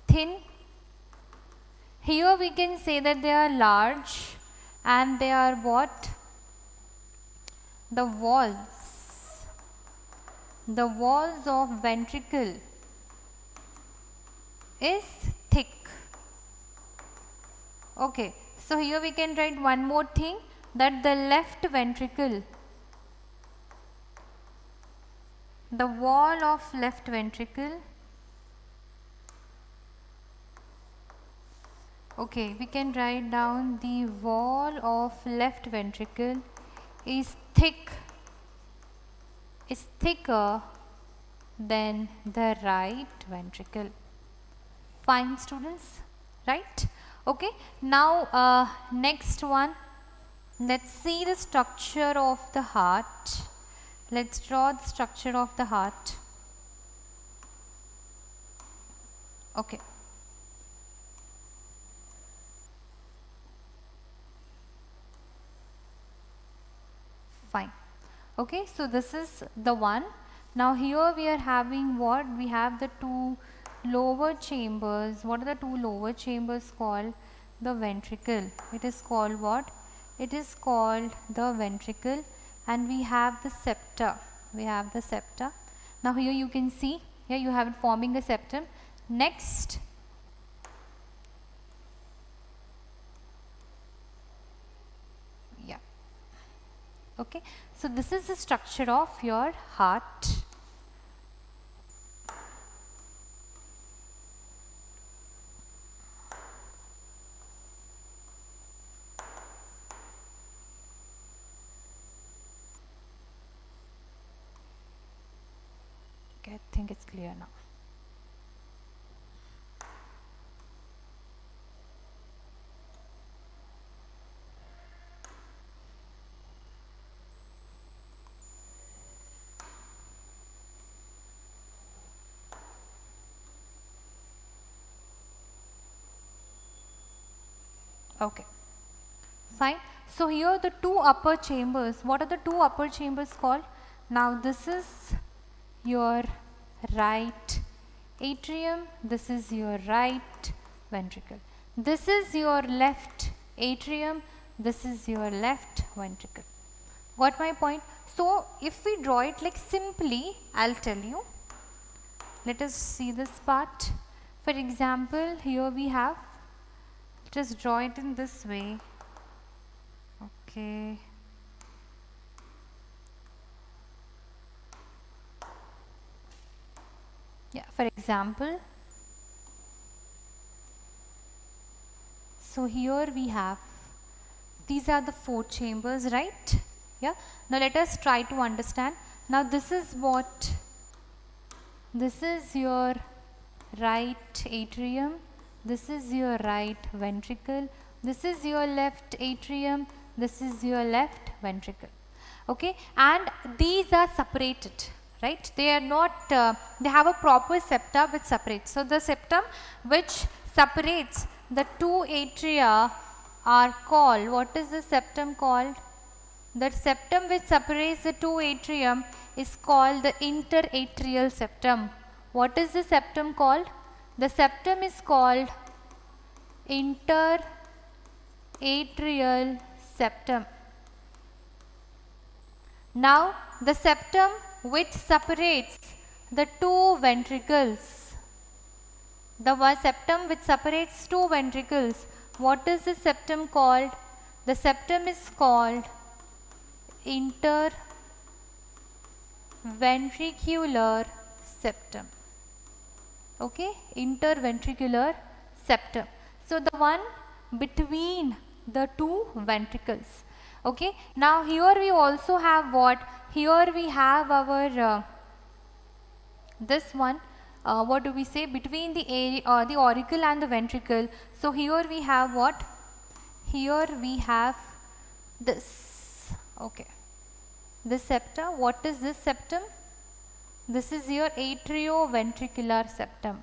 thin. Here we can say that they are large, and they are what? The walls of ventricle is thick. Okay, so here we can write one more thing, that the left ventricle, the wall of left ventricle, okay, we can write down the wall of left ventricle is thicker than the right ventricle. Fine, students, right? Okay, now next one, let's see the structure of the heart. Let's draw the structure of the heart. Okay. Fine. Okay, so this is the one. Now here we are having what? We have the two lower chambers. What are the two lower chambers called? The ventricle. It is called what? It is called the ventricle, and we have the septa. We have the septa. Now here you can see, here you have it forming a septum. Next, yeah. Okay, so this is the structure of your heart. Okay, I think it's clear now. Okay, fine. So here the two upper chambers, what are the two upper chambers called? Now this is your right atrium, this is your right ventricle. This is your left atrium, this is your left ventricle. Got my point? So if we draw it like simply, I'll tell you. Let us see this part. For example, here we have, just draw it in this way. Okay. Yeah, for example, so here we have, these are the four chambers, right? Yeah. Now let us try to understand. Now this is what? This is your right atrium. This is your right ventricle. This is your left atrium. This is your left ventricle. Okay, and these are separated, right? They are not, they have a proper septa which separates. So the septum which separates the two atria are called, what is the septum called? The septum which separates the two atrium is called the interatrial septum. What is the septum called? The septum is called interatrial atrial septum. Now the septum which separates the two ventricles, the septum which separates two ventricles, what is the septum called? The septum is called interventricular septum. Okay, interventricular septum. So the one between the two ventricles. Okay, now here we also have what? Here we have our this one. What do we say? Between the auricle and the ventricle. So here we have what? Here we have this. Okay, this septum. What is this septum? This is your atrioventricular septum.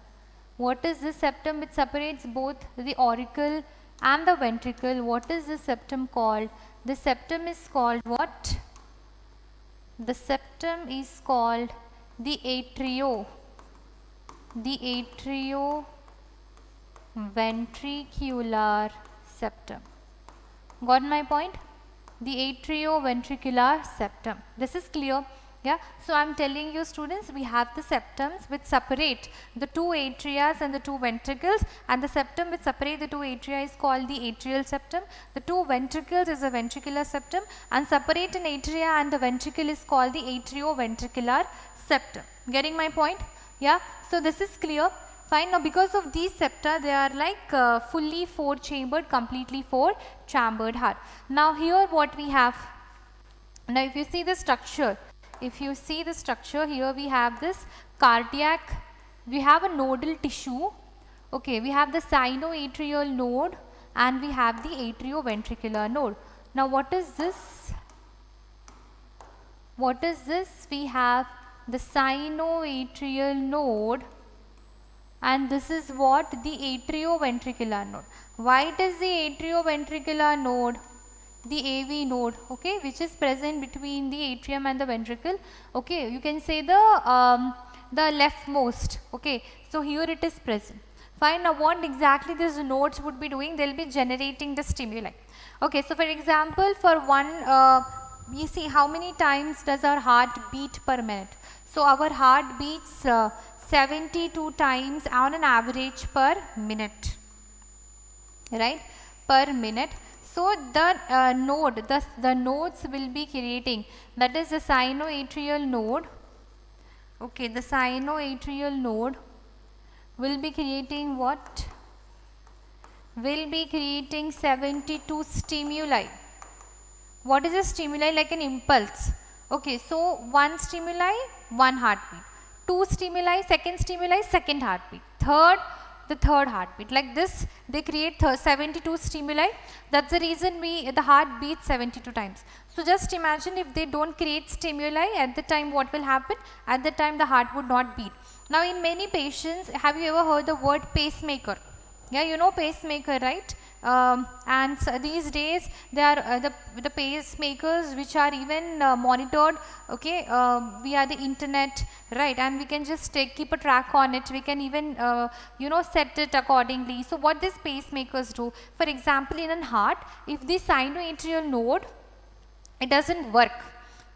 What is this septum which separates both the auricle and the ventricle? What is this septum called? The septum is called what? The septum is called the atrioventricular septum. Got my point? The atrioventricular septum. This is clear. Yeah, so I am telling you students, we have the septums which separate the two atrias and the two ventricles, and the septum which separate the two atria is called the atrial septum. The two ventricles is a ventricular septum, and separate an atria and the ventricle is called the atrioventricular septum. Getting my point? Yeah, so this is clear. Fine. Now because of these septa, they are like fully four chambered, completely four chambered heart. Now here what we have? Now if you see the structure, here we have this cardiac, we have a nodal tissue. Okay, we have the sinoatrial node and we have the atrioventricular node. Now what is this? What is this? We have the sinoatrial node, and this is what? The atrioventricular node. Why it is the atrioventricular node? The AV node, okay, which is present between the atrium and the ventricle. Okay, you can say the leftmost. Okay, so here it is present. Fine. Now what exactly these nodes would be doing? They will be generating the stimuli. Okay, so for example, for one, we see how many times does our heart beat per minute. So our heart beats 72 times on an average per minute, right? Per minute. So the the nodes will be creating, that is the sinoatrial node. Okay, the sinoatrial node will be creating what? Will be creating 72 stimuli. What is a stimuli? Like an impulse. Okay, so one stimuli, one heartbeat. Two stimuli, second heartbeat. Third, the third heartbeat. Like this, they create 72 stimuli. That's the reason the heart beats 72 times. So just imagine if they don't create stimuli, at the time what will happen? At the time the heart would not beat. Now in many patients, have you ever heard the word pacemaker? Yeah, you know pacemaker, right? And so these days there are the pacemakers which are even monitored, okay, via the internet, right? And we can just keep a track on it. We can even set it accordingly. So what these pacemakers do, for example, in a heart, if the sinoatrial node, it doesn't work,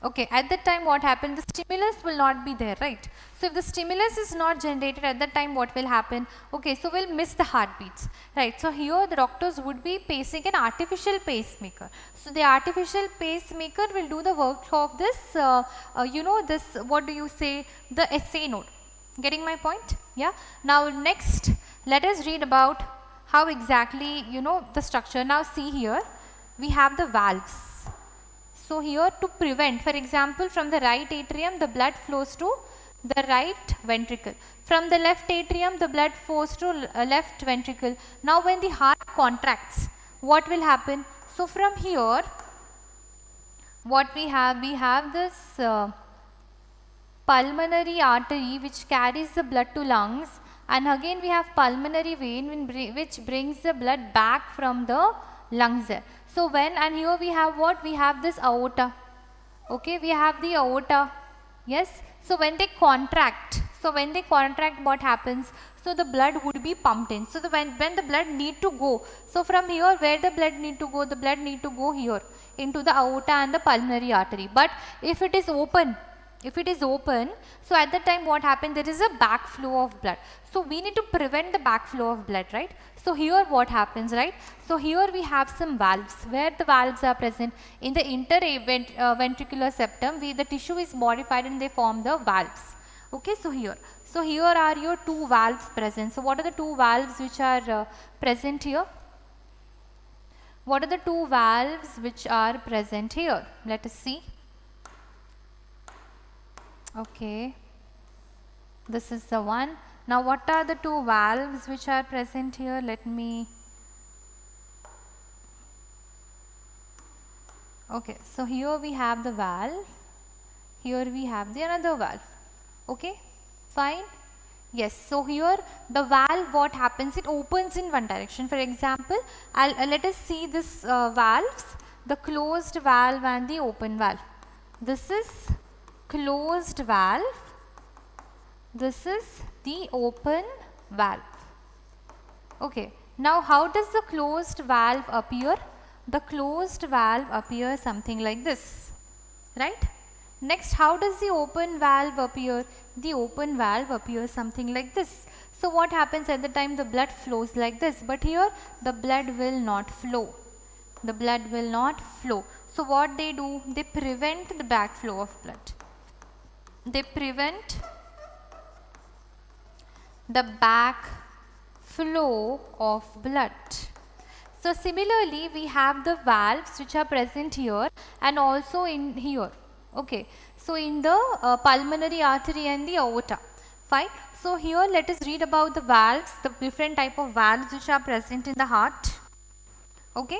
okay, at that time what happens? The stimulus will not be there, right? So if the stimulus is not generated at that time, what will happen? Okay, so we'll miss the heartbeats, right? So here the doctors would be pacing an artificial pacemaker. So the artificial pacemaker will do the work of this, this, what do you say, the SA node. Getting my point? Yeah. Now next, let us read about how exactly, the structure. Now see here, we have the valves. So here to prevent, for example, from the right atrium, the blood flows to the right ventricle. From the left atrium, the blood flows to left ventricle. Now when the heart contracts, what will happen? So from here, what we have this pulmonary artery which carries the blood to lungs, and again we have pulmonary vein which brings the blood back from the lungs there. So and here we have what? We have this aorta. Okay, we have the aorta. Yes. So when they contract, So when they contract, what happens? So the blood would be pumped in. So when the blood need to go, so from here where the blood need to go? The blood need to go here into the aorta and the pulmonary artery. But if it is open, so at that time what happens? There is a backflow of blood. So we need to prevent the backflow of blood, right? So here what happens, right? So here we have some valves. Where the valves are present? In the interventricular septum, the tissue is modified and they form the valves. Okay, so here are your two valves present. So what are the two valves which are present here? What are the two valves which are present here? Let us see. Okay, this is the one. Now what are the two valves which are present here? Let me, okay, so here we have the valve, here we have the another valve. Okay, fine. Yes, so here the valve, what happens? It opens in one direction. For example, let us see this valves, the closed valve and the open valve. This is closed valve, this is the open valve. Okay, now how does the closed valve appear? The closed valve appears something like this, right? Next, how does the open valve appear? The open valve appears something like this. So what happens at the time? The blood flows like this, but here the blood will not flow. The blood will not flow. So what they do? They prevent the backflow of blood. They prevent the backflow of blood. So similarly, we have the valves which are present here and also in here. Okay, so in the pulmonary artery and the aorta. Fine. So here let us read about the valves, the different type of valves which are present in the heart. Okay.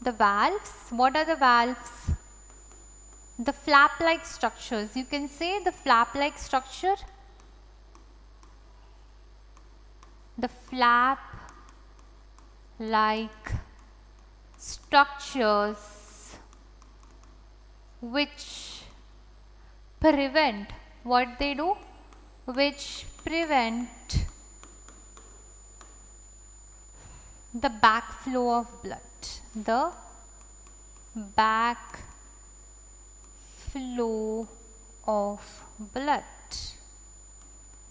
The valves, what are the valves? The flap-like structures. You can say the flap-like structure. The flap-like structures which prevent, what they do? Which prevent the backflow of blood. The backflow of blood.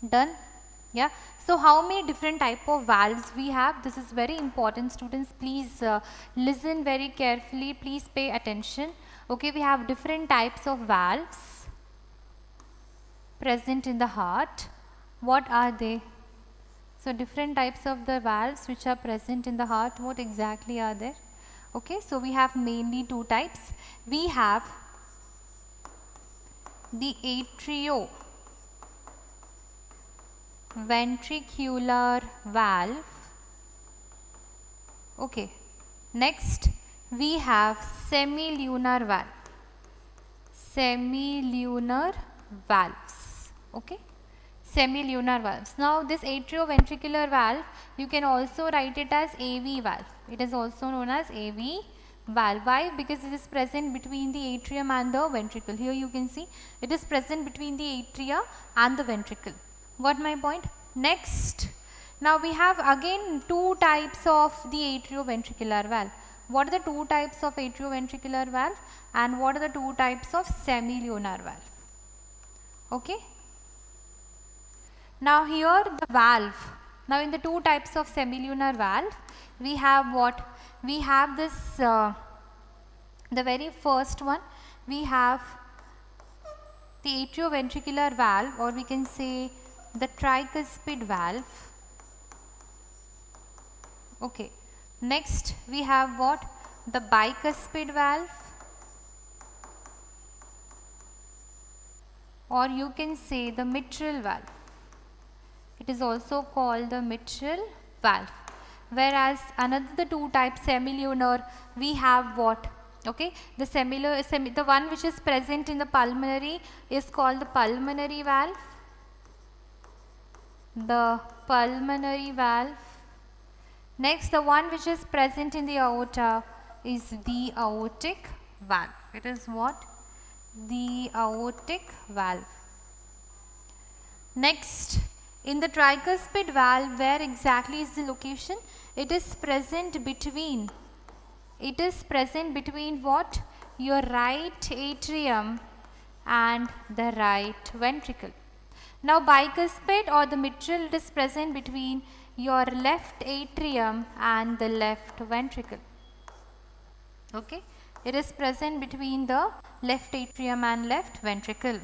Done? Yeah. So how many different type of valves we have? This is very important, students. Please listen very carefully. Please pay attention. Okay, we have different types of valves present in the heart. What are they? So different types of the valves which are present in the heart, what exactly are there? Okay, so we have mainly two types. We have the atrioventricular valve. Okay, next we have semilunar valve. Semilunar valves. Okay, semilunar valves. Now this atrioventricular valve, you can also write it as AV valve. It is also known as AV valve. Why? Because it is present between the atrium and the ventricle. Here you can see it is present between the atria and the ventricle. Got my point? Next, now we have again two types of the atrioventricular valve. What are the two types of atrioventricular valve and what are the two types of semilunar valve? Okay. Now here the valve. Now in the two types of semilunar valve, we have what? We have this, the very first one, we have the atrioventricular valve, or we can say the tricuspid valve. Okay. Next we have what? The bicuspid valve, or you can say the mitral valve. It is also called the mitral valve. Whereas the two types semilunar, we have what? Okay, the the one which is present in the pulmonary is called the pulmonary valve. The pulmonary valve. Next, the one which is present in the aorta is the aortic valve. It is what? The aortic valve. Next, in the tricuspid valve, where exactly is the location? It is present between what? Your right atrium and the right ventricle. Now bicuspid or the mitral, it is present between your left atrium and the left ventricle. Okay, it is present between the left atrium and left ventricle.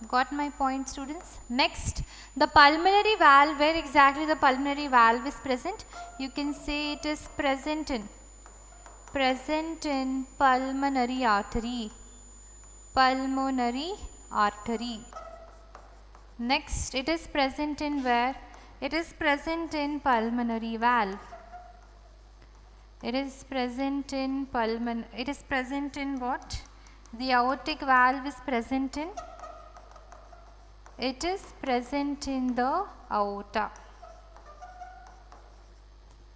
Got my point, students? Next, the pulmonary valve, where exactly the pulmonary valve is present? You can say it is present in pulmonary artery. Pulmonary artery. Next, it is present in where? It is present in pulmonary valve. It is present in what? The aortic valve is present in? It is present in the aorta.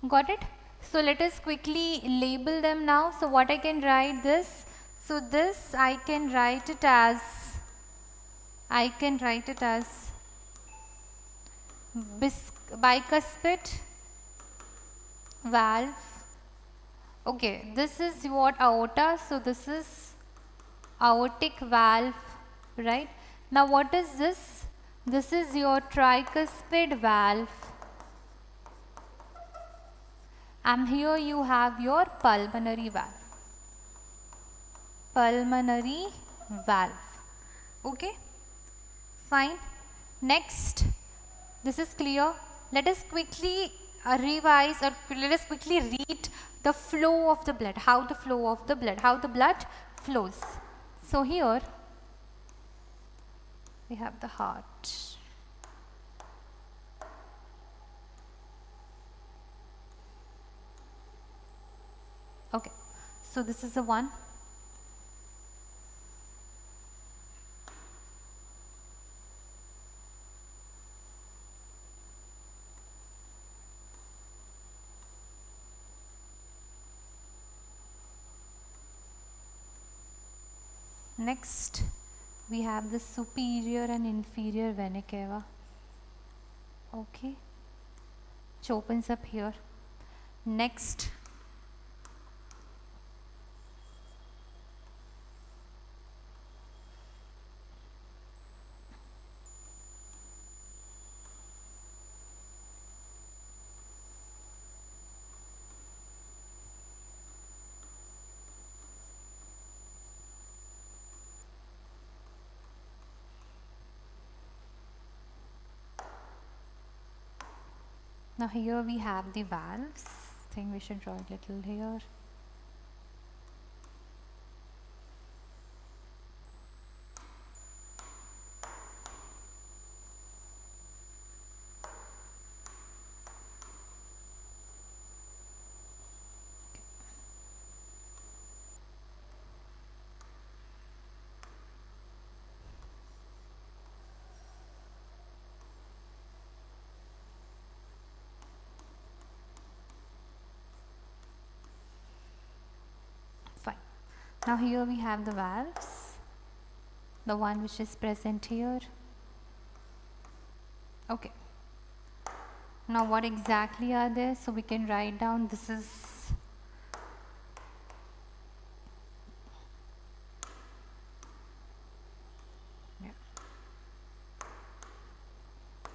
Got it? So let us quickly label them now. So what I can write this? So this I can write it as bicuspid valve. Okay, this is what? Aorta. So this is aortic valve, right? Now what is this? This is your tricuspid valve. And here you have your pulmonary valve. Pulmonary valve. Okay, fine. Next, this is clear. Let us quickly revise, or let us quickly read the flow of the blood. How the blood flows. So here we have the heart. Okay, so this is the one. Next, we have the superior and inferior vena cava. Okay, which opens up here. Next, now here we have the valves. I think we should draw a little here. Now here we have the valves, the one which is present here. Okay. Now what exactly are they? So we can write down, this is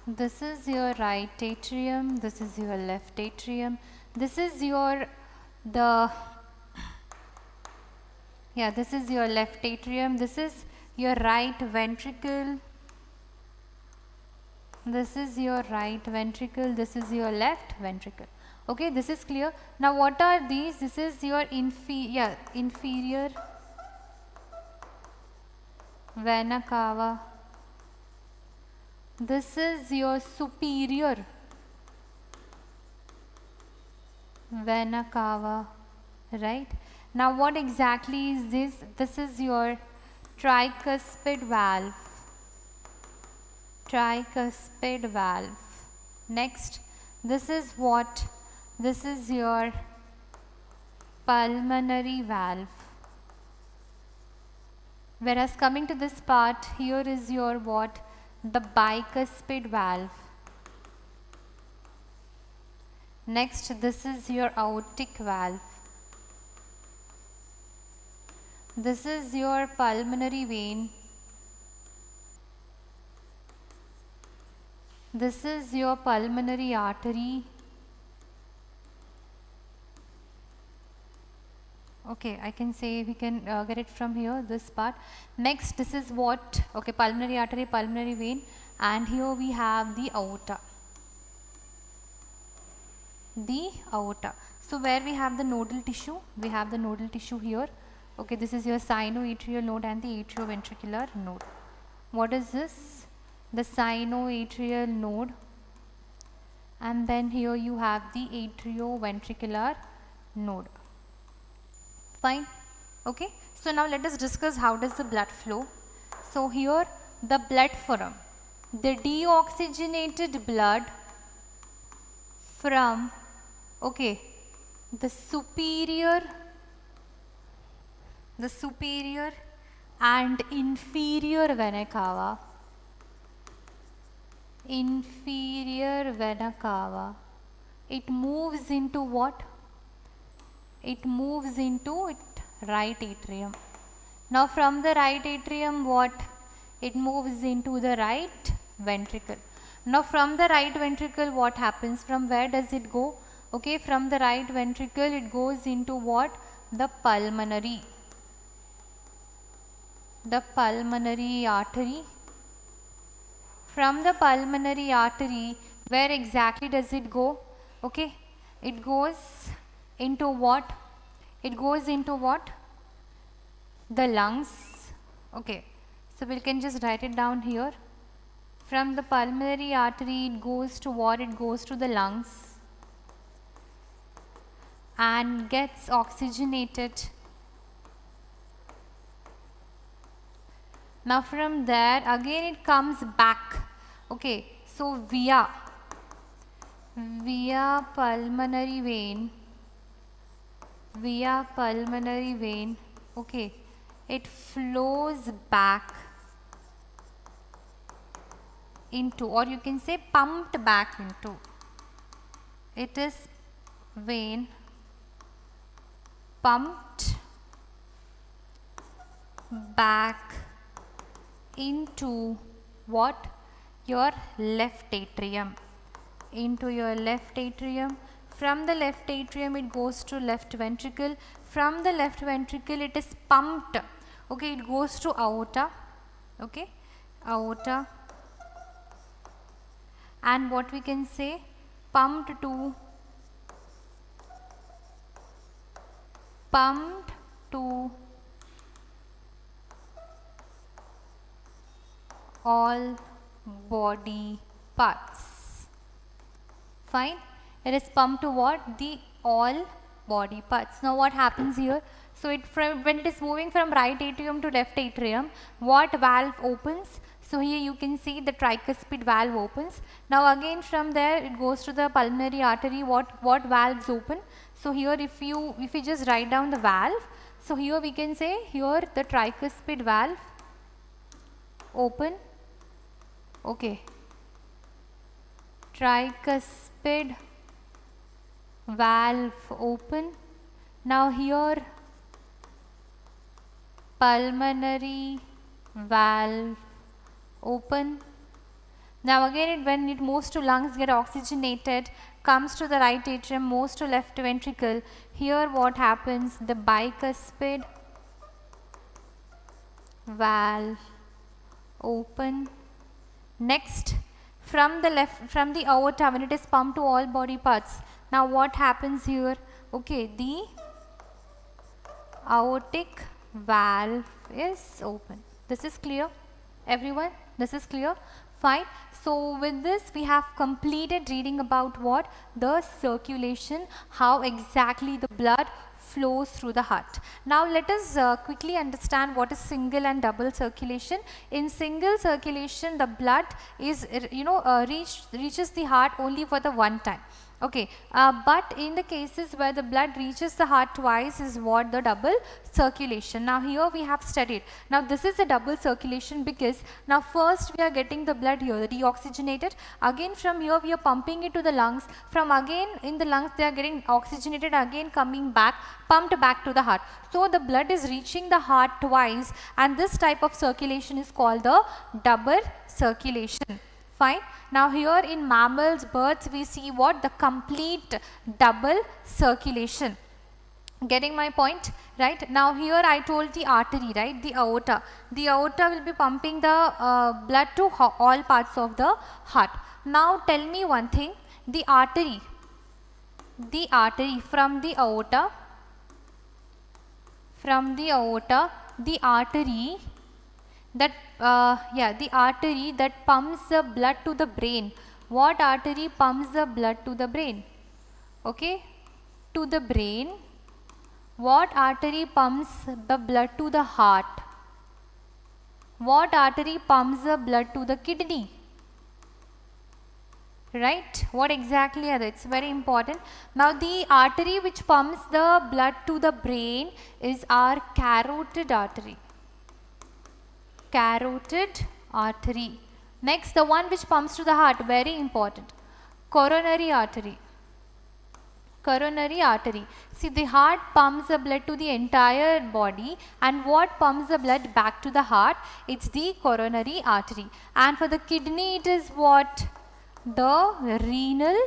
this is your right atrium, this is your left atrium, this is your this is your left atrium, this is your right ventricle, this is your right ventricle, this is your left ventricle. Okay, this is clear. Now what are these? This is your inferior vena cava, this is your superior vena cava, right? Now what exactly is this? This is your tricuspid valve. Tricuspid valve. Next, this is what? This is your pulmonary valve. Whereas coming to this part, here is your what? the bicuspid valve. Next, this is your aortic valve. This is your pulmonary vein. This is your pulmonary artery. Okay, I can say we can get it from here, this part. Next, this is what, okay, pulmonary artery, pulmonary vein, and here we have the aorta. The aorta. So where we have the nodal tissue? We have the nodal tissue here. Okay, this is your sinoatrial node and the atrioventricular node. What is this? The sinoatrial node, and then here you have the atrioventricular node. Fine. Okay, so now let us discuss how does the blood flow. So here the blood forum, the deoxygenated blood from, okay, the superior and inferior vena cava, it moves into what? It moves into right atrium. Now from the right atrium, what? It moves into the right ventricle. Now from the right ventricle, what happens? From where does it go? Okay, from the right ventricle it goes into what? The pulmonary artery. From the pulmonary artery, where exactly does it go? Okay, it goes into what? It goes into what? The lungs. Okay, so we can just write it down here. From the pulmonary artery it goes to what? It goes to the lungs and gets oxygenated. Now from there again it comes back. Okay, so via pulmonary vein, okay, it flows back into, or you can say pumped back into, it is vein pumped back into what? Your left atrium. Into your left atrium. From the left atrium it goes to left ventricle. From the left ventricle it is pumped. Okay, it goes to aorta. Okay, aorta. And what we can say? Pumped to all body parts. Fine. It is pumped to what? The all body parts. Now what happens here? So when it is moving from right atrium to left atrium, what valve opens? So here you can see the tricuspid valve opens. Now again from there it goes to the pulmonary artery. What valves open? So here if you just write down the valve, so here we can say here the tricuspid valve open. Okay, tricuspid valve open. Now here pulmonary valve open. Now again when it moves to lungs, get oxygenated, comes to the right atrium, moves to left ventricle. Here what happens? The bicuspid valve open. Next, from the aorta, when it is pumped to all body parts, now what happens here? Okay, the aortic valve is open. This is clear, everyone? This is clear? Fine. So with this we have completed reading about what? The circulation, how exactly the blood flows through the heart. Now let us quickly understand what is single and double circulation. In single circulation, the blood is reaches the heart only for the one time. Okay, but in the cases where the blood reaches the heart twice is what the double circulation. Now here we have studied. Now this is a double circulation because now first we are getting the blood here, deoxygenated. Again from here we are pumping it to the lungs. From again in the lungs they are getting oxygenated, again coming back, pumped back to the heart. So the blood is reaching the heart twice, and this type of circulation is called the double circulation. Fine. Now here in mammals, birds, we see what? The complete double circulation. Getting my point? Right. Now here I told the artery, right? The aorta. The aorta will be pumping the blood to all parts of the heart. Now tell me one thing. The artery from the aorta, the artery that the artery that pumps the blood to the brain. What artery pumps the blood to the brain? Okay, to the brain. What artery pumps the blood to the heart? What artery pumps the blood to the kidney? Right? What exactly are they? It's very important. Now the artery which pumps the blood to the brain is our carotid artery. Carotid artery. Next, the one which pumps to the heart, very important, coronary artery. Coronary artery. See, the heart pumps the blood to the entire body, and what pumps the blood back to the heart? It's the coronary artery. And for the kidney, it is what? The renal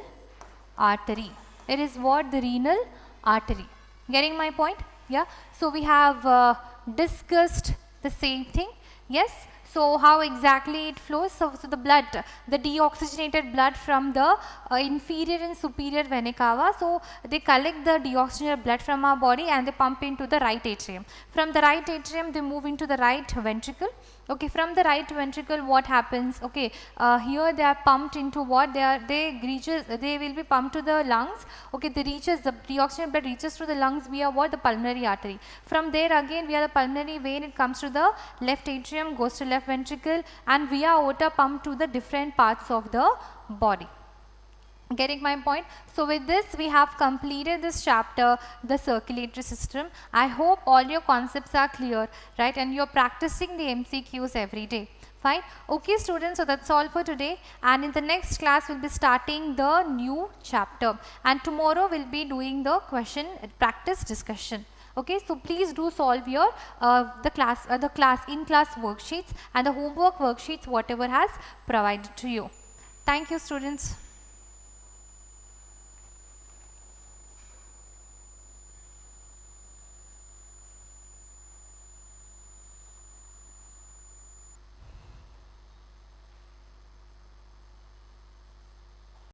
artery. It is what? The renal artery. Getting my point? Yeah. So we have discussed the same thing. Yes. So how exactly it flows? So the blood, the deoxygenated blood from the inferior and superior vena cava. So they collect the deoxygenated blood from our body and they pump into the right atrium. From the right atrium they move into the right ventricle. Okay, from the right ventricle what happens? Okay, here they are pumped into what? They will be pumped to the lungs. Okay, the deoxygenated blood reaches to the lungs via what? The pulmonary artery. From there again via the pulmonary vein it comes to the left atrium, goes to left ventricle, and via aorta pumped to the different parts of the body. Getting my point? So with this we have completed this chapter, the circulatory system. I hope all your concepts are clear, right? And you're practicing the MCQs every day. Fine. Okay students, so that's all for today, and in the next class we'll be starting the new chapter, and tomorrow we'll be doing the question practice discussion. Okay, so please do solve your in-class worksheets and the homework worksheets whatever has provided to you. Thank you students.